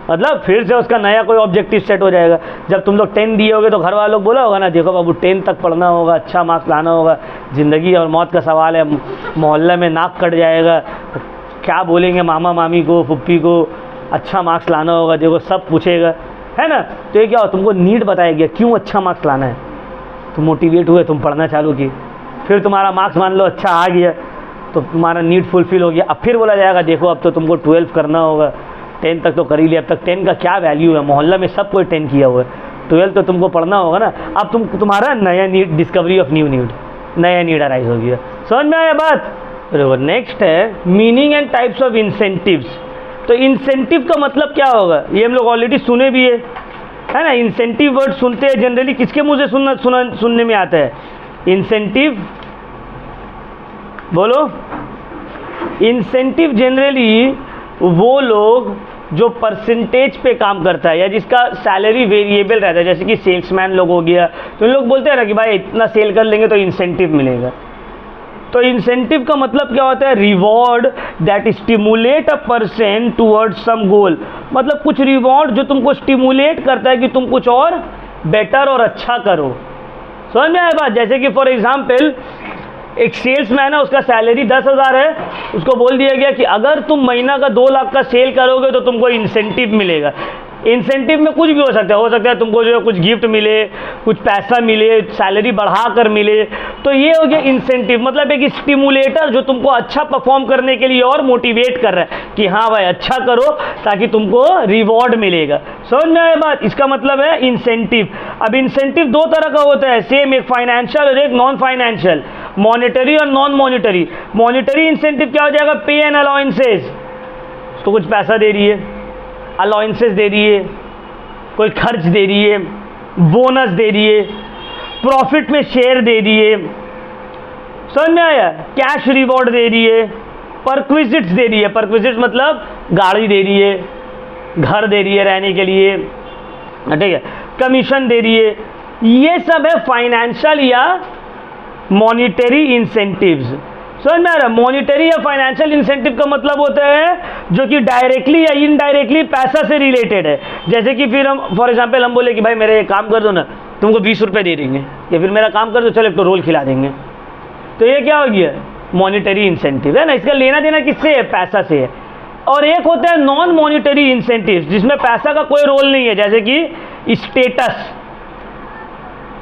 मतलब फिर से उसका नया कोई ऑब्जेक्टिव सेट हो जाएगा। जब तुम लोग 10 दिए होगे तो घर वालों बोला होगा ना, देखो बाबू 10 तक पढ़ना होगा, अच्छा मार्क्स लाना होगा, ज़िंदगी और मौत का सवाल है, मोहल्ले में नाक कट जाएगा, क्या बोलेंगे मामा मामी को, फुप्पी को, अच्छा मार्क्स लाना होगा, देखो सब पूछेगा, है ना। तो ये क्या हो, तुमको नीड बताया गया क्यों अच्छा मार्क्स लाना है, तुम मोटिवेट हुए, तुम पढ़ना चालू किए, फिर तुम्हारा मार्क्स मान लो अच्छा आ गया तो तुम्हारा नीड फुलफिल हो गया। अब फिर बोला जाएगा देखो अब तो तुमको 12 करना होगा, 10 तक तो कर ही लिया, अब तक 10 का क्या वैल्यू है, मोहल्ला में सब कोई 10 किया हुआ है, 12 तो तुमको पढ़ना होगा ना। अब तुम्हारा नया need, discovery of new need, नया नीड अराइज हो गया। समझ में आया बात। देखो नेक्स्ट है meaning and types of incentives. तो इंसेंटिव का मतलब क्या होगा, ये हम लोग ऑलरेडी सुने भी है ना। इंसेंटिव वर्ड सुनते हैं जनरली, किसके मुंह से सुनने में आता है इंसेंटिव, बोलो। इंसेंटिव जनरली वो लोग जो परसेंटेज पे काम करता है या जिसका सैलरी वेरिएबल रहता है, जैसे कि सेल्समैन लोग हो गया, तो इन लोग बोलते हैं ना कि भाई इतना सेल कर लेंगे तो इंसेंटिव मिलेगा। तो इंसेंटिव का मतलब क्या होता है, reward that stimulate a person towards some goal, मतलब कुछ रिवॉर्ड जो तुमको स्टिमुलेट करता है कि तुम कुछ और बेटर और अच्छा करो। समझ में आया बात। जैसे कि फॉर एग्जाम्पल एक सेल्समैन है, उसका सैलरी 10,000 है, उसको बोल दिया गया कि अगर तुम महीना का 2 लाख का सेल करोगे तो तुमको इंसेंटिव मिलेगा। इंसेंटिव में कुछ भी हो सकता है तुमको जो है कुछ गिफ्ट मिले, कुछ पैसा मिले, सैलरी बढ़ा कर मिले। तो ये हो गया इंसेंटिव, मतलब एक स्टिमुलेटर जो तुमको अच्छा परफॉर्म करने के लिए और मोटिवेट कर रहा है कि हाँ भाई अच्छा करो ताकि तुमको रिवॉर्ड मिलेगा। समझ में आया बात। इसका मतलब है इंसेंटिव। अब इंसेंटिव 2 तरह का होता है सेम, एक फाइनेंशियल और एक नॉन फाइनेंशियल, मॉनेटरी और नॉन मॉनेटरी। मॉनेटरी इंसेंटिव क्या हो जाएगा, पे एंड अलाउंसेस, उसको कुछ पैसा दे रही है, अलाउंसेस दे रही है, कोई खर्च दे रही है, बोनस दे रही है, प्रॉफिट में शेयर दे रही है। समझ में आया। कैश रिवॉर्ड दे रही है, परक्विजिट्स दे रही है, परक्विजिट्स मतलब गाड़ी दे रही है, घर दे रही है रहने के लिए, ठीक है, कमीशन दे रही है। ये सब है फाइनेंशियल या मॉनिटरी इंसेंटिव्स। समझ में आ रहा है। मॉनिटरी या फाइनेंशियल इंसेंटिव का मतलब होता है जो कि डायरेक्टली या इनडायरेक्टली पैसा से रिलेटेड है। जैसे कि फिर हम फॉर एग्जांपल हम बोले कि भाई मेरे काम कर दो ना, तुमको 20 रुपये दे देंगे, या फिर मेरा काम कर दो चलो एक तो रोल खिला देंगे। तो ये क्या हो गया, मॉनिटरी इंसेंटिव है ना। इसका लेना देना किससे है, पैसा से है। और एक होता है नॉन मॉनिटरी इंसेंटिव जिसमें पैसा का कोई रोल नहीं है, जैसे कि स्टेटस,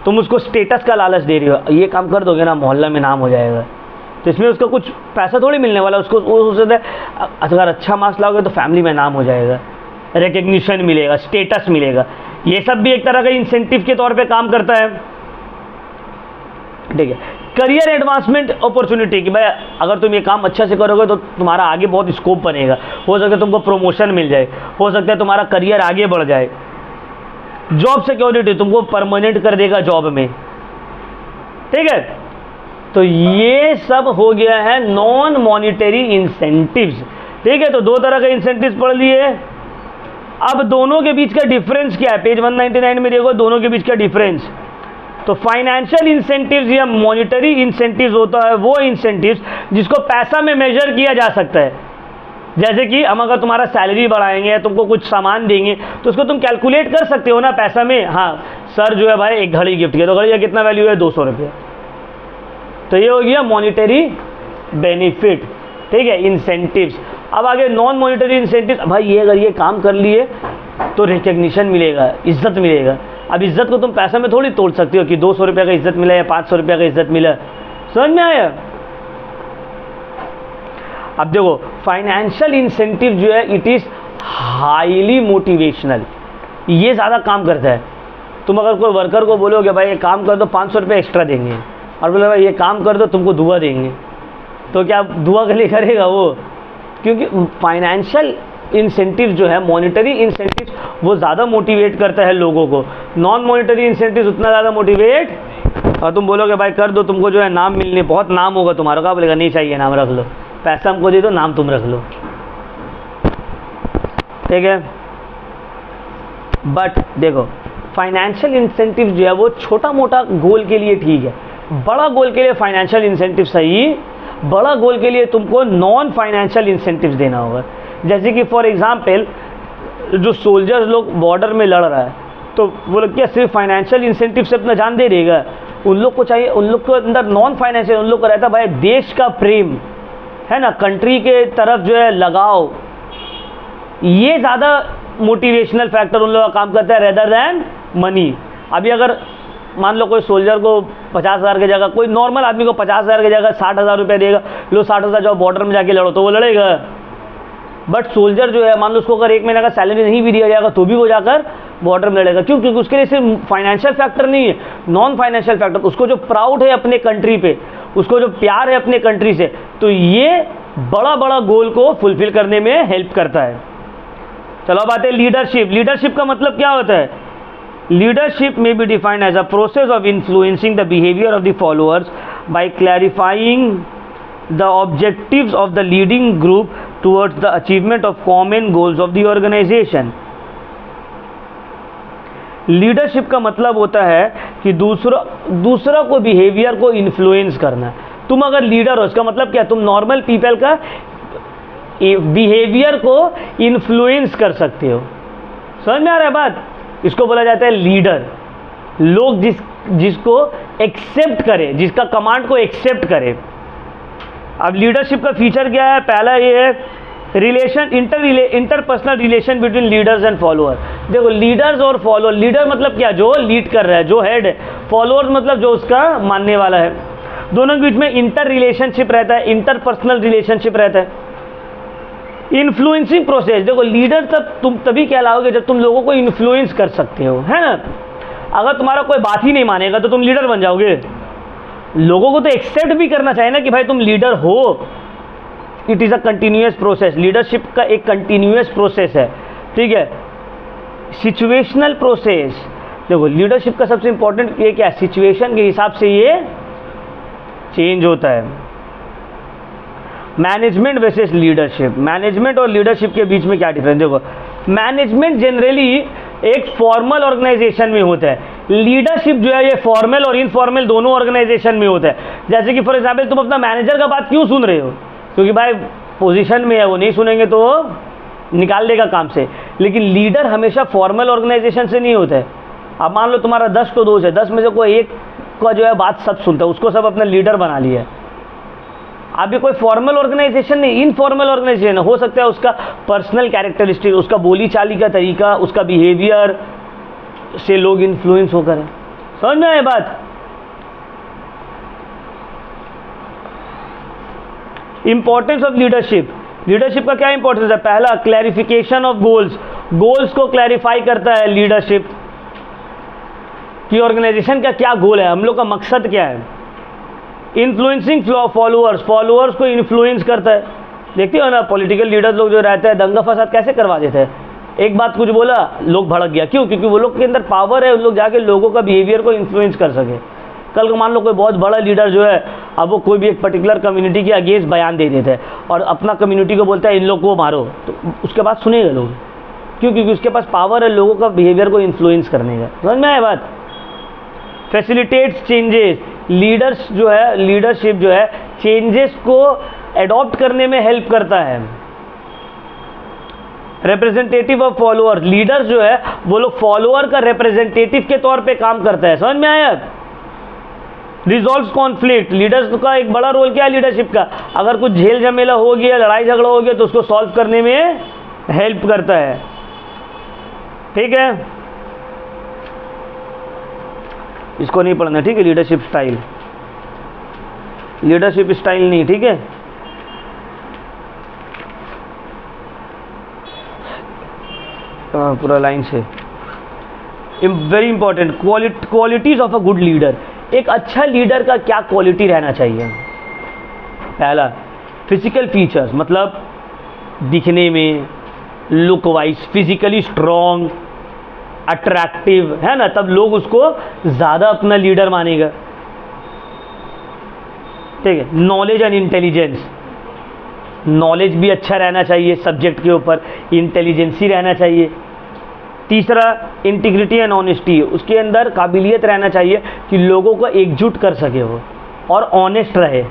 तुम उसको स्टेटस का लालच दे रही हो, ये काम कर दोगे ना मोहल्ला में नाम हो जाएगा, तो इसमें उसका कुछ पैसा थोड़ी मिलने वाला, उसको अगर अच्छा मार्क्स लाओगे तो फैमिली में नाम हो जाएगा, रिकग्निशन मिलेगा, स्टेटस मिलेगा। ये सब भी एक तरह का इंसेंटिव के तौर पे काम करता है, ठीक है। करियर एडवांसमेंट अपॉर्चुनिटी कि भाई अगर तुम ये काम अच्छा से करोगे तो तुम्हारा आगे बहुत स्कोप बनेगा, हो सकता है तुमको प्रमोशन मिल जाए, हो सकता है तुम्हारा करियर आगे बढ़ जाए। जॉब सिक्योरिटी, तुमको परमानेंट कर देगा जॉब में, ठीक है। तो ये सब हो गया है नॉन मॉनिटरी इंसेंटिव्स, ठीक है। तो 2 तरह के इंसेंटिव्स पढ़ लिए। अब दोनों के बीच का डिफरेंस क्या है, पेज 199 में देखो दोनों के बीच का डिफरेंस। तो फाइनेंशियल इंसेंटिव्स या मॉनिटरी इंसेंटिव्स होता है वो इंसेंटिव्स जिसको पैसा में मेजर किया जा सकता है, जैसे कि हम अगर तुम्हारा सैलरी बढ़ाएंगे, तुमको कुछ सामान देंगे, तो उसको तुम कैलकुलेट कर सकते हो ना पैसा में। हाँ सर जो है भाई एक घड़ी गिफ्ट किया, तो घड़ी का कितना वैल्यू है, 200 रुपये। तो ये हो गया मॉनिटरी बेनिफिट, ठीक है, इंसेंटिव्स। अब आगे नॉन मॉनिटरी इंसेंटिव, भाई ये अगर ये काम कर लिए तो रिकग्निशन मिलेगा, इज्जत मिलेगा। अब इज्जत को तुम पैसा में थोड़ी तोड़ सकते हो कि 200 रुपये का इज्जत मिला या 500 रुपये का इज्जत मिला। समझ में आया? अब देखो फाइनेंशियल इंसेंटिव जो है इट इज हाईली मोटिवेशनल, ये ज़्यादा काम करता है। तुम अगर कोई वर्कर को बोलोगे भाई ये काम कर दो 500 रुपये एक्स्ट्रा देंगे, और बोले भाई ये काम कर दो तुमको दुआ देंगे, तो क्या दुआ के लिए करेगा वो? क्योंकि फाइनेंशियल इंसेंटिव जो है, मॉनिटरी इंसेंटिव, वो ज़्यादा मोटिवेट करता है लोगों को। नॉन मॉनिटरी इंसेंटिव उतना ज़्यादा मोटिवेट, और तुम बोलोगे भाई कर दो तुमको जो है नाम मिलने, बहुत नाम होगा तुम्हारा, क्या बोलेगा नहीं चाहिए नाम रख लो, पैसा हमको दे दो नाम तुम रख लो, ठीक है। बट देखो फाइनेंशियल इंसेंटिव जो है वो छोटा मोटा गोल के लिए ठीक है, बड़ा गोल के लिए फाइनेंशियल इंसेंटिव सही, बड़ा गोल के लिए तुमको नॉन फाइनेंशियल इंसेंटिव देना होगा। जैसे कि फॉर एग्जांपल जो सोल्जर्स लोग बॉर्डर में लड़ रहा है, तो वो लोग क्या सिर्फ फाइनेंशियल इंसेंटिव से अपना जान दे देगा? उन लोग को चाहिए, उन लोग को अंदर नॉन फाइनेंशियल, उन लोग को रहता भाई देश का प्रेम है ना, कंट्री के तरफ जो है लगाव, ये ज़्यादा मोटिवेशनल फैक्टर उन लोगों का काम करता है रेदर दैन मनी। अभी अगर मान लो कोई सोल्जर को 50,000 की जगह, कोई नॉर्मल आदमी को 50,000 की जगह 60,000 रुपये देगा, लो 60,000 जाओ बॉर्डर में जाके लड़ो, तो वो लड़ेगा। बट सोल्जर जो है मान लो उसको अगर 1 महीने का सैलरी नहीं भी दिया जाएगा तो भी वो जाकर बॉर्डर में लड़ेगा। क्यों? क्योंकि उसके लिए सिर्फ फाइनेंशियल फैक्टर नहीं है, नॉन फाइनेंशियल फैक्टर, उसको जो प्राउड है अपने कंट्री पे, उसको जो प्यार है अपने कंट्री से, तो ये बड़ा बड़ा गोल को फुलफिल करने में हेल्प करता है। चलो अब आते हैं लीडरशिप। लीडरशिप का मतलब क्या होता है? लीडरशिप में be defined as a process of influencing the behaviour of the followers by clarifying the objectives of the leading group towards the achievement of common goals of the organisation. Leadership का मतलब होता है कि दूसरा को behaviour को influence करना। तुम अगर लीडर हो, इसका मतलब क्या? तुम नॉर्मल पीपल का बिहेवियर को इन्फ्लुएंस कर सकते हो। समझ में आ रहा है बात? इसको बोला जाता है लीडर। लोग जिसको एक्सेप्ट करे, जिसका कमांड को एक्सेप्ट करे। अब लीडरशिप का फीचर क्या है? पहला ये है relation, interpersonal relation between leaders and follower. देखो लीडर्स और फॉलोअर, लीडर मतलब क्या? जो लीड कर रहा है, जो हेड है। फॉलोअर्स मतलब जो उसका मानने वाला है। दोनों के बीच में इंटर रिलेशनशिप रहता है, इंटरपर्सनल रिलेशनशिप रहता है। इन्फ्लुएंसिंग प्रोसेस, देखो लीडर तुम तभी कहलाओगे जब तुम लोगों को इन्फ्लुएंस कर सकते हो, है ना। अगर तुम्हारा कोई बात ही नहीं मानेगा तो तुम लीडर बन जाओगे। लोगों को तो एक्सेप्ट भी करना चाहिए ना कि भाई तुम लीडर हो। It is a continuous process. Leadership का एक कंटिन्यूअस प्रोसेस है, ठीक है। सिचुएशनल प्रोसेस, देखो लीडरशिप का सबसे इंपॉर्टेंट ये क्या है? सिचुएशन के हिसाब से ये चेंज होता है। मैनेजमेंट वर्सेस लीडरशिप, मैनेजमेंट और लीडरशिप के बीच में क्या डिफरेंस? देखो मैनेजमेंट जनरली एक फॉर्मल ऑर्गेनाइजेशन में होता है, लीडरशिप जो है ये फॉर्मल और इनफॉर्मल दोनों ऑर्गेनाइजेशन में होता है। जैसे कि फॉर एग्जांपल तुम अपना मैनेजर का बात क्यों सुन रहे हो? क्योंकि भाई पोजीशन में है, वो नहीं सुनेंगे तो निकाल देगा काम से। लेकिन लीडर हमेशा फॉर्मल ऑर्गेनाइजेशन से नहीं होता है। अब मान लो तुम्हारा 10 तो दोस्त है, 10 में से कोई एक का जो है बात सब सुनता है, उसको सब अपना लीडर बना लिया है। अब ये कोई फॉर्मल ऑर्गेनाइजेशन नहीं, इनफॉर्मल ऑर्गेनाइजेशन हो सकता है। उसका पर्सनल कैरेक्टरिस्टिक, उसका बोली चाली का तरीका, उसका बिहेवियर से लोग इन्फ्लुएंस होकर है। समझ में आए बात? इंपॉर्टेंस ऑफ लीडरशिप, लीडरशिप का क्या इंपॉर्टेंस है? पहला क्लैरिफिकेशन ऑफ गोल्स, गोल्स को क्लैरिफाई करता है लीडरशिप कि ऑर्गेनाइजेशन का क्या गोल है, हम लोग का मकसद क्या है। इन्फ्लुएंसिंग फॉलोअर्स, फॉलोअर्स को इन्फ्लुएंस करता है। देखते हो ना पॉलिटिकल लीडर लोग जो रहते हैं दंगा फसाद कैसे करवा देते हैं। एक बात कुछ बोला, लोग भड़क गया। क्यों? क्योंकि वो लोग के अंदर पावर है, उन लोग जाके लोगों का बिहेवियर को इन्फ्लुएंस कर सके। कल को मान लो कोई बहुत बड़ा लीडर जो है, अब वो कोई भी एक पर्टिकुलर कम्युनिटी के अगेंस्ट बयान दे देता है और अपना कम्युनिटी को बोलता है इन लोग को मारो, तो उसके बाद सुनेगा लोग। क्यों? क्योंकि उसके पास पावर है लोगों का बिहेवियर को इन्फ्लुएंस करने का। समझ में आया बात? फैसिलिटेट्स चेंजेस, लीडर्स जो है, लीडरशिप जो है चेंजेस को एडॉप्ट करने में हेल्प करता है। रिप्रेजेंटेटिव ऑफ फॉलोअर, लीडर जो है वो लोग फॉलोअर का रिप्रेजेंटेटिव के तौर पे काम करता है। समझ में आया? रिजॉल्व कॉन्फ्लिक्ट, लीडर्स का एक बड़ा रोल क्या है लीडरशिप का, अगर कुछ झेल झमेला हो गया, लड़ाई झगड़ा हो गया तो उसको सॉल्व करने में हेल्प करता है। ठीक है, इसको नहीं पढ़ना, ठीक है? लीडरशिप स्टाइल, लीडरशिप स्टाइल नहीं, ठीक है? पूरा लाइन से, very important, qualities of a good leader. एक अच्छा लीडर का क्या क्वालिटी रहना चाहिए? पहला, फिजिकल फीचर्स, मतलब दिखने में, look wise, physically strong, attractive, है ना, तब लोग उसको ज़्यादा अपना लीडर मानेगा। ठीक है, नॉलेज एंड इंटेलिजेंस, नॉलेज भी अच्छा रहना चाहिए सब्जेक्ट के ऊपर, इंटेलिजेंसी रहना चाहिए। तीसरा, इंटीग्रिटी एंड ऑनेस्टी, उसके अंदर काबिलियत रहना चाहिए कि लोगों को एकजुट कर सके वो, और ऑनेस्ट रहे।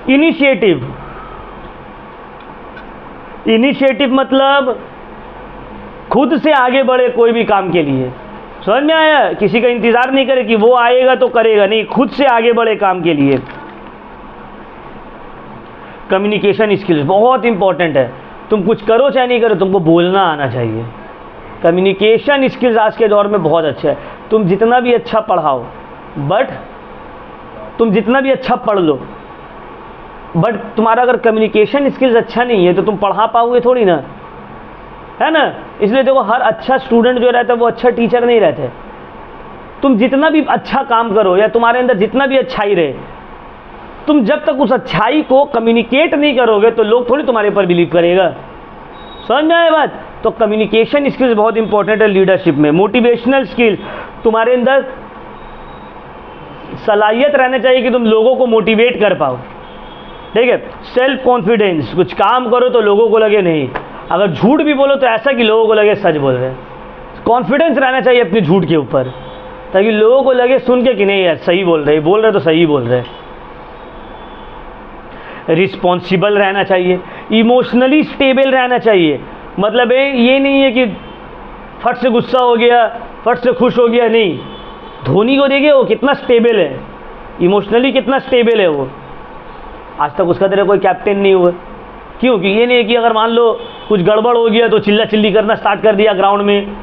इनिशिएटिव, इनिशिएटिव मतलब खुद से आगे बढ़े कोई भी काम के लिए। समझ में आया? किसी का इंतजार नहीं करे कि वो आएगा तो करेगा, नहीं, खुद से आगे बढ़े काम के लिए। कम्युनिकेशन स्किल्स बहुत इंपॉर्टेंट है, तुम कुछ करो चाहे नहीं करो, तुमको बोलना आना चाहिए। कम्युनिकेशन स्किल्स आज के दौर में बहुत अच्छा है। तुम जितना भी अच्छा पढ़ाओ, बट तुम जितना भी अच्छा पढ़ लो, बट तुम्हारा अगर कम्युनिकेशन स्किल्स अच्छा नहीं है तो तुम पढ़ा पाओगे थोड़ी ना, है ना? इसलिए देखो, हर अच्छा स्टूडेंट जो रहता है वो अच्छा टीचर नहीं रहते। तुम जितना भी अच्छा काम करो या तुम्हारे अंदर जितना भी अच्छाई रहे, तुम जब तक उस अच्छाई को कम्युनिकेट नहीं करोगे तो लोग थोड़ी तुम्हारे ऊपर बिलीव करेगा। समझ में आए बात? तो कम्युनिकेशन स्किल्स बहुत इंपॉर्टेंट है लीडरशिप में। मोटिवेशनल स्किल्स, तुम्हारे अंदर सलाहियत रहना चाहिए कि तुम लोगों को मोटिवेट कर पाओ। ठीक है, सेल्फ कॉन्फिडेंस, कुछ काम करो तो लोगों को लगे नहीं, अगर झूठ भी बोलो तो ऐसा कि लोगों को लगे सच बोल रहे हैं। कॉन्फिडेंस रहना चाहिए अपने झूठ के ऊपर, ताकि लोगों को लगे सुन के कि नहीं यार सही बोल रहे तो सही बोल रहे। रिस्पॉन्सिबल रहना चाहिए, इमोशनली स्टेबल रहना चाहिए। मतलब ये नहीं है कि फट से गुस्सा हो गया, फट से खुश हो गया, नहीं। धोनी को देखिए वो कितना स्टेबल है, इमोशनली कितना स्टेबल है वो। आज तक उसका तरह कोई कैप्टन नहीं हुआ। क्यों? कि ये नहीं है कि अगर मान लो कुछ गड़बड़ हो गया तो चिल्ला चिल्ली करना स्टार्ट कर दिया ग्राउंड में,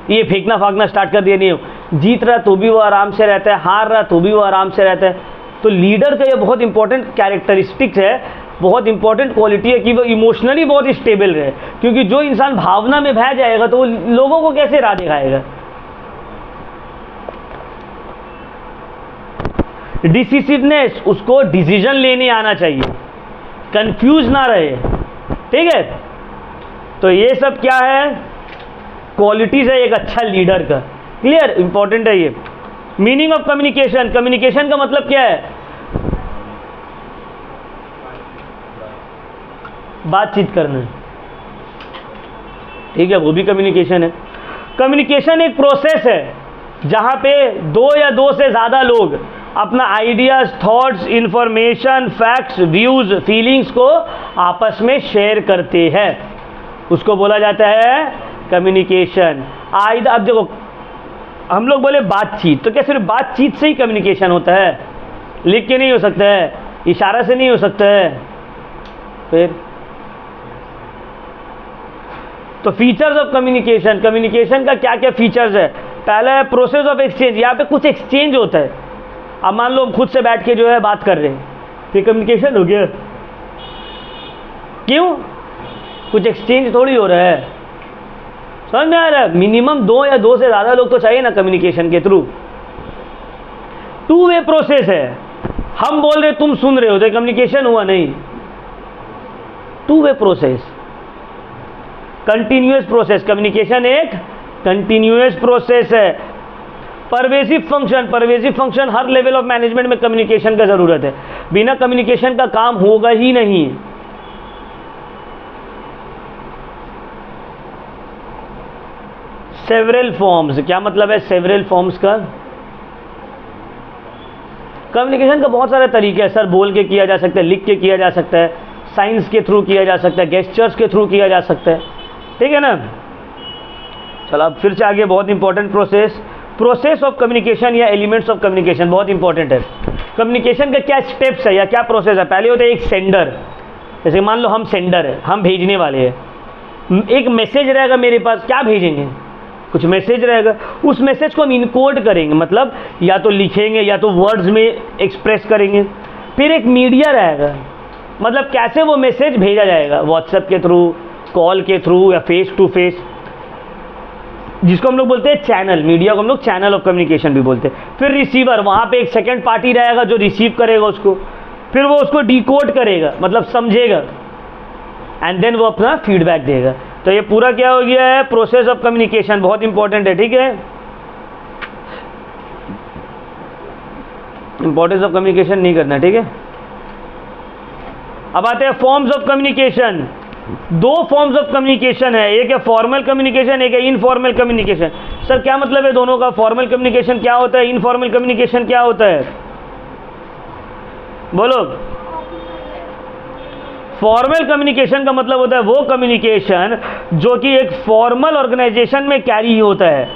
ये फेंकना फांकना स्टार्ट कर दिया। नहीं, जीत रहा तो भी वो आराम से रहता है, हार रहा तो भी वो आराम से रहता है। तो लीडर का ये बहुत इंपॉर्टेंट कैरेक्टरिस्टिक्स है, बहुत इंपॉर्टेंट क्वालिटी है कि वो इमोशनली बहुत स्टेबल रहे। क्योंकि जो इंसान भावना में बह जाएगा तो वो लोगों को कैसे राह दिखाएगा। डिसिसिवनेस, उसको डिसीजन लेने आना चाहिए, कंफ्यूज ना रहे। ठीक है, तो ये सब क्या है, क्वालिटीज है एक अच्छा लीडर का। क्लियर? इंपॉर्टेंट है ये। मीनिंग ऑफ कम्युनिकेशन, कम्युनिकेशन का मतलब क्या है? बातचीत करना। ठीक है, वो भी कम्युनिकेशन है। कम्युनिकेशन एक प्रोसेस है जहां पे दो या दो से ज़्यादा लोग अपना ideas, thoughts, information, facts, views, feelings को आपस में शेयर करते हैं, उसको बोला जाता है कम्युनिकेशन। अब देखो, हम लोग बोले बातचीत, तो क्या सिर्फ बातचीत से ही कम्युनिकेशन होता है? लिख के नहीं हो सकता है, इशारा से नहीं हो सकता है। फिर तो फीचर्स ऑफ कम्युनिकेशन, कम्युनिकेशन का क्या क्या फीचर्स है? पहला है प्रोसेस ऑफ एक्सचेंज, यहाँ पे कुछ एक्सचेंज होता है। अब मान लो हम खुद से बैठ के जो है बात कर रहे हैं, फिर कम्युनिकेशन हो गया। क्यों? कुछ एक्सचेंज थोड़ी हो रहा है। समझ में आ रहा है? मिनिमम दो या दो से ज़्यादा लोग तो चाहिए ना कम्युनिकेशन के थ्रू। टू वे प्रोसेस है, हम बोल रहे तुम सुन रहे हो, तो कम्युनिकेशन हुआ नहीं। Two way process, continuous process, communication एक कंटिन्यूअस प्रोसेस है। Pervasive function, pervasive function her level of management में कम्युनिकेशन का जरूरत है, बिना कम्युनिकेशन का काम होगा ही नहीं। सेवरल फॉर्म्स, क्या मतलब है सेवरल फॉर्म्स का? कम्युनिकेशन का बहुत सारे तरीके हैं सर, बोल के किया जा सकता है, लिख के किया जा सकता है, साइंस के थ्रू किया जा सकता है, गेस्चर्स के थ्रू किया जा सकता है, ठीक है ना। चलो अब फिर से आगे, बहुत इंपॉर्टेंट प्रोसेस ऑफ कम्युनिकेशन या एलिमेंट्स ऑफ कम्युनिकेशन बहुत इंपॉर्टेंट है। कम्युनिकेशन का क्या स्टेप्स है या क्या प्रोसेस है? पहले होता है एक सेंडर, जैसे मान लो हम सेंडर है, हम भेजने वाले हैं, एक मैसेज रहेगा मेरे पास, क्या भेजेंगे? कुछ मैसेज रहेगा, उस मैसेज को हम इनकोड करेंगे, मतलब या तो लिखेंगे या तो वर्ड्स में एक्सप्रेस करेंगे। फिर एक मीडिया रहेगा, मतलब कैसे वो मैसेज भेजा जाएगा, व्हाट्सएप के थ्रू, कॉल के थ्रू या फेस टू फेस, जिसको हम लोग बोलते हैं चैनल, मीडिया को हम लोग चैनल ऑफ कम्युनिकेशन भी बोलते हैं। फिर रिसीवर, वहाँ पे एक सेकंड पार्टी रहेगा जो रिसीव करेगा उसको, फिर वो उसको डिकोड करेगा, मतलब समझेगा, एंड देन वो अपना फीडबैक देगा। तो ये पूरा क्या हो गया है? प्रोसेस ऑफ कम्युनिकेशन, बहुत इंपॉर्टेंट है, ठीक है। इंपॉर्टेंस ऑफ कम्युनिकेशन नहीं करना, ठीक है। अब आते हैं फॉर्म्स ऑफ कम्युनिकेशन। दो फॉर्म्स ऑफ कम्युनिकेशन है, एक है फॉर्मल कम्युनिकेशन, एक है इनफॉर्मल कम्युनिकेशन। सर क्या मतलब है दोनों का? फॉर्मल कम्युनिकेशन क्या होता है, इनफॉर्मल कम्युनिकेशन क्या होता है? बोलो। फॉर्मल कम्युनिकेशन का मतलब होता है वो कम्युनिकेशन जो कि एक फॉर्मल ऑर्गेनाइजेशन में कैरी होता है।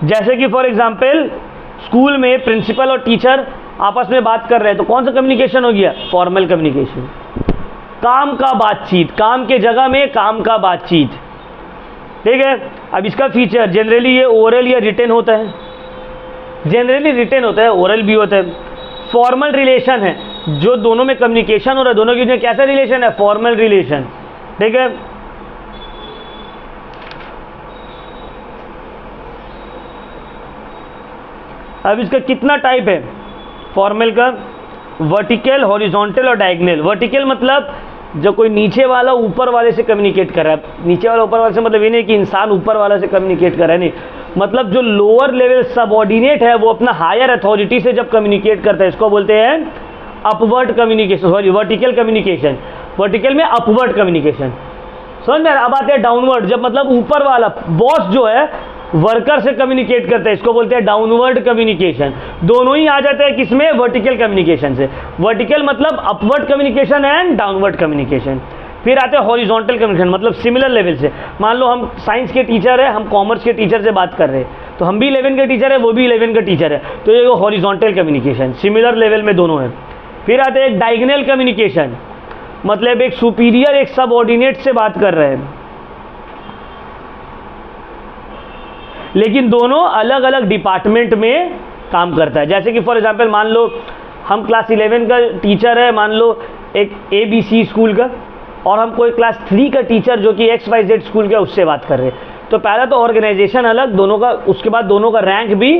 जैसे कि फॉर एग्जांपल स्कूल में प्रिंसिपल और टीचर आपस में बात कर रहे हैं, तो कौन सा कम्युनिकेशन हो गया? Formal communication. काम का बातचीत, काम के जगह में काम का बातचीत, ठीक है। अब इसका फीचर जनरली ये ओरल या रिटन होता है, जनरली रिटन होता है, ओरल भी होता है। फॉर्मल रिलेशन है, जो दोनों में कम्युनिकेशन हो रहा है, दोनों के बीच में कैसा रिलेशन है? फॉर्मल रिलेशन, ठीक है। अब इसका कितना टाइप है फॉर्मल का? वर्टिकल, हॉरिजॉन्टल और डायगोनल। वर्टिकल मतलब जो कोई नीचे वाला ऊपर वाले से कम्युनिकेट कर रहा है, नीचे वाला ऊपर वाले से मतलब ये नहीं कि इंसान ऊपर वाला से कम्युनिकेट कर रहा है, नहीं, मतलब जो लोअर लेवल सबऑर्डिनेट है वो अपना हायर अथॉरिटी से जब कम्युनिकेट करता है, इसको बोलते हैं upward communication, sorry vertical communication. Vertical में अपवर्ड कम्युनिकेशन, समझ में। अब आते हैं डाउनवर्ड, जब मतलब ऊपर वाला बॉस जो है वर्कर से कम्युनिकेट करता है, इसको बोलते हैं डाउनवर्ड कम्युनिकेशन। दोनों ही आ जाते हैं किसमें? वर्टिकल कम्युनिकेशन से। वर्टिकल मतलब upward communication and downward communication. फिर आते हैं हॉरिजॉन्टल कम्युनिकेशन, मतलब सिमिलर लेवल से। मान लो हम साइंस के टीचर है, हम कॉमर्स के टीचर से बात कर रहे हैं, तो हम भी 11 के टीचर है, वो भी 11 का टीचर है, तो ये हॉरिजॉन्टल कम्युनिकेशन, सिमिलर लेवल में दोनों है। फिर आते हैं डायगोनल कम्युनिकेशन, मतलब एक सुपीरियर एक सबऑर्डिनेट से बात कर रहे हैं, लेकिन दोनों अलग अलग डिपार्टमेंट में काम करता है। जैसे कि फॉर एग्जांपल मान लो हम क्लास 11 का टीचर है, मान लो एक ABC स्कूल का, और हम कोई क्लास 3 का टीचर जो कि XYZ स्कूल का, उससे बात कर रहे हैं, तो पहला तो ऑर्गेनाइजेशन अलग दोनों का, उसके बाद दोनों का रैंक भी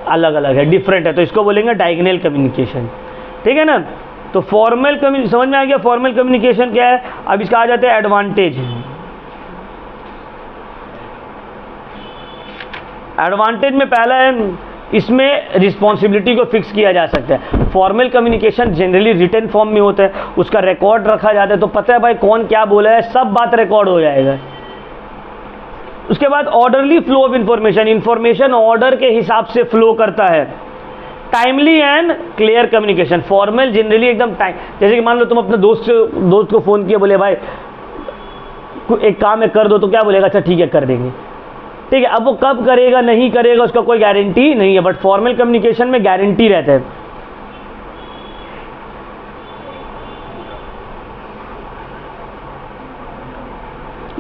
अलग अलग है, डिफरेंट है, तो इसको बोलेंगे डायगोनल कम्युनिकेशन, ठीक है ना। तो फॉर्मल कम्युनिकेशन समझ में आ गया, फॉर्मल कम्युनिकेशन क्या है। अब इसका आ जाते हैं एडवांटेज। एडवांटेज में पहला है, इसमें रिस्पॉन्सिबिलिटी को फिक्स किया जा सकता है। Formal communication generally written form में होता है, उसका रिकॉर्ड रखा जाता है, तो पता है भाई कौन क्या बोला है, सब बात रिकॉर्ड हो जाएगा। उसके बाद orderly flow of information, information order के हिसाब से फ्लो करता है। Timely and clear communication, formal generally एकदम टाइम, जैसे कि मान लो तुम अपने दोस्त को फ़ोन किया, बोले भाई एक काम है कर दो, तो क्या बोलेगा? अच्छा ठीक है कर देंगे, ठीक है। अब वो कब करेगा नहीं करेगा उसका कोई गारंटी नहीं है, बट फॉर्मल कम्युनिकेशन में गारंटी रहता है।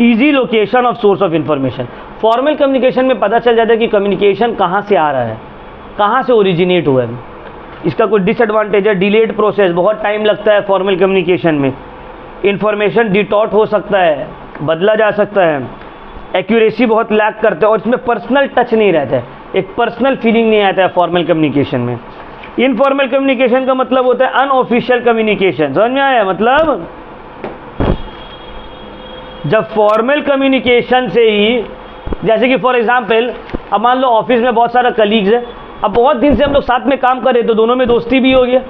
Easy location of source of information, formal communication में पता चल जाता है कि कम्युनिकेशन कहाँ से आ रहा है, कहाँ से ओरिजिनेट हुआ है। इसका कोई डिसएडवांटेज है, डिलेड प्रोसेस, बहुत टाइम लगता है फॉर्मल कम्युनिकेशन में। इंफॉर्मेशन डिटॉर्ट हो सकता है, बदला जा सकता है, एक्यूरेसी बहुत लैक करते हैं, और इसमें पर्सनल टच नहीं रहता है, एक पर्सनल फीलिंग नहीं आता है फॉर्मल कम्युनिकेशन में। इनफॉर्मल कम्युनिकेशन का मतलब होता है अनऑफिशियल कम्युनिकेशन, समझ में आया? मतलब जब फॉर्मल कम्युनिकेशन से ही, जैसे कि फॉर एग्जांपल अब मान लो ऑफिस में बहुत सारा कलीग्स है, अब बहुत दिन से हम लोग साथ में काम कर रहे हैं, तो दोनों में दोस्ती भी हो गया,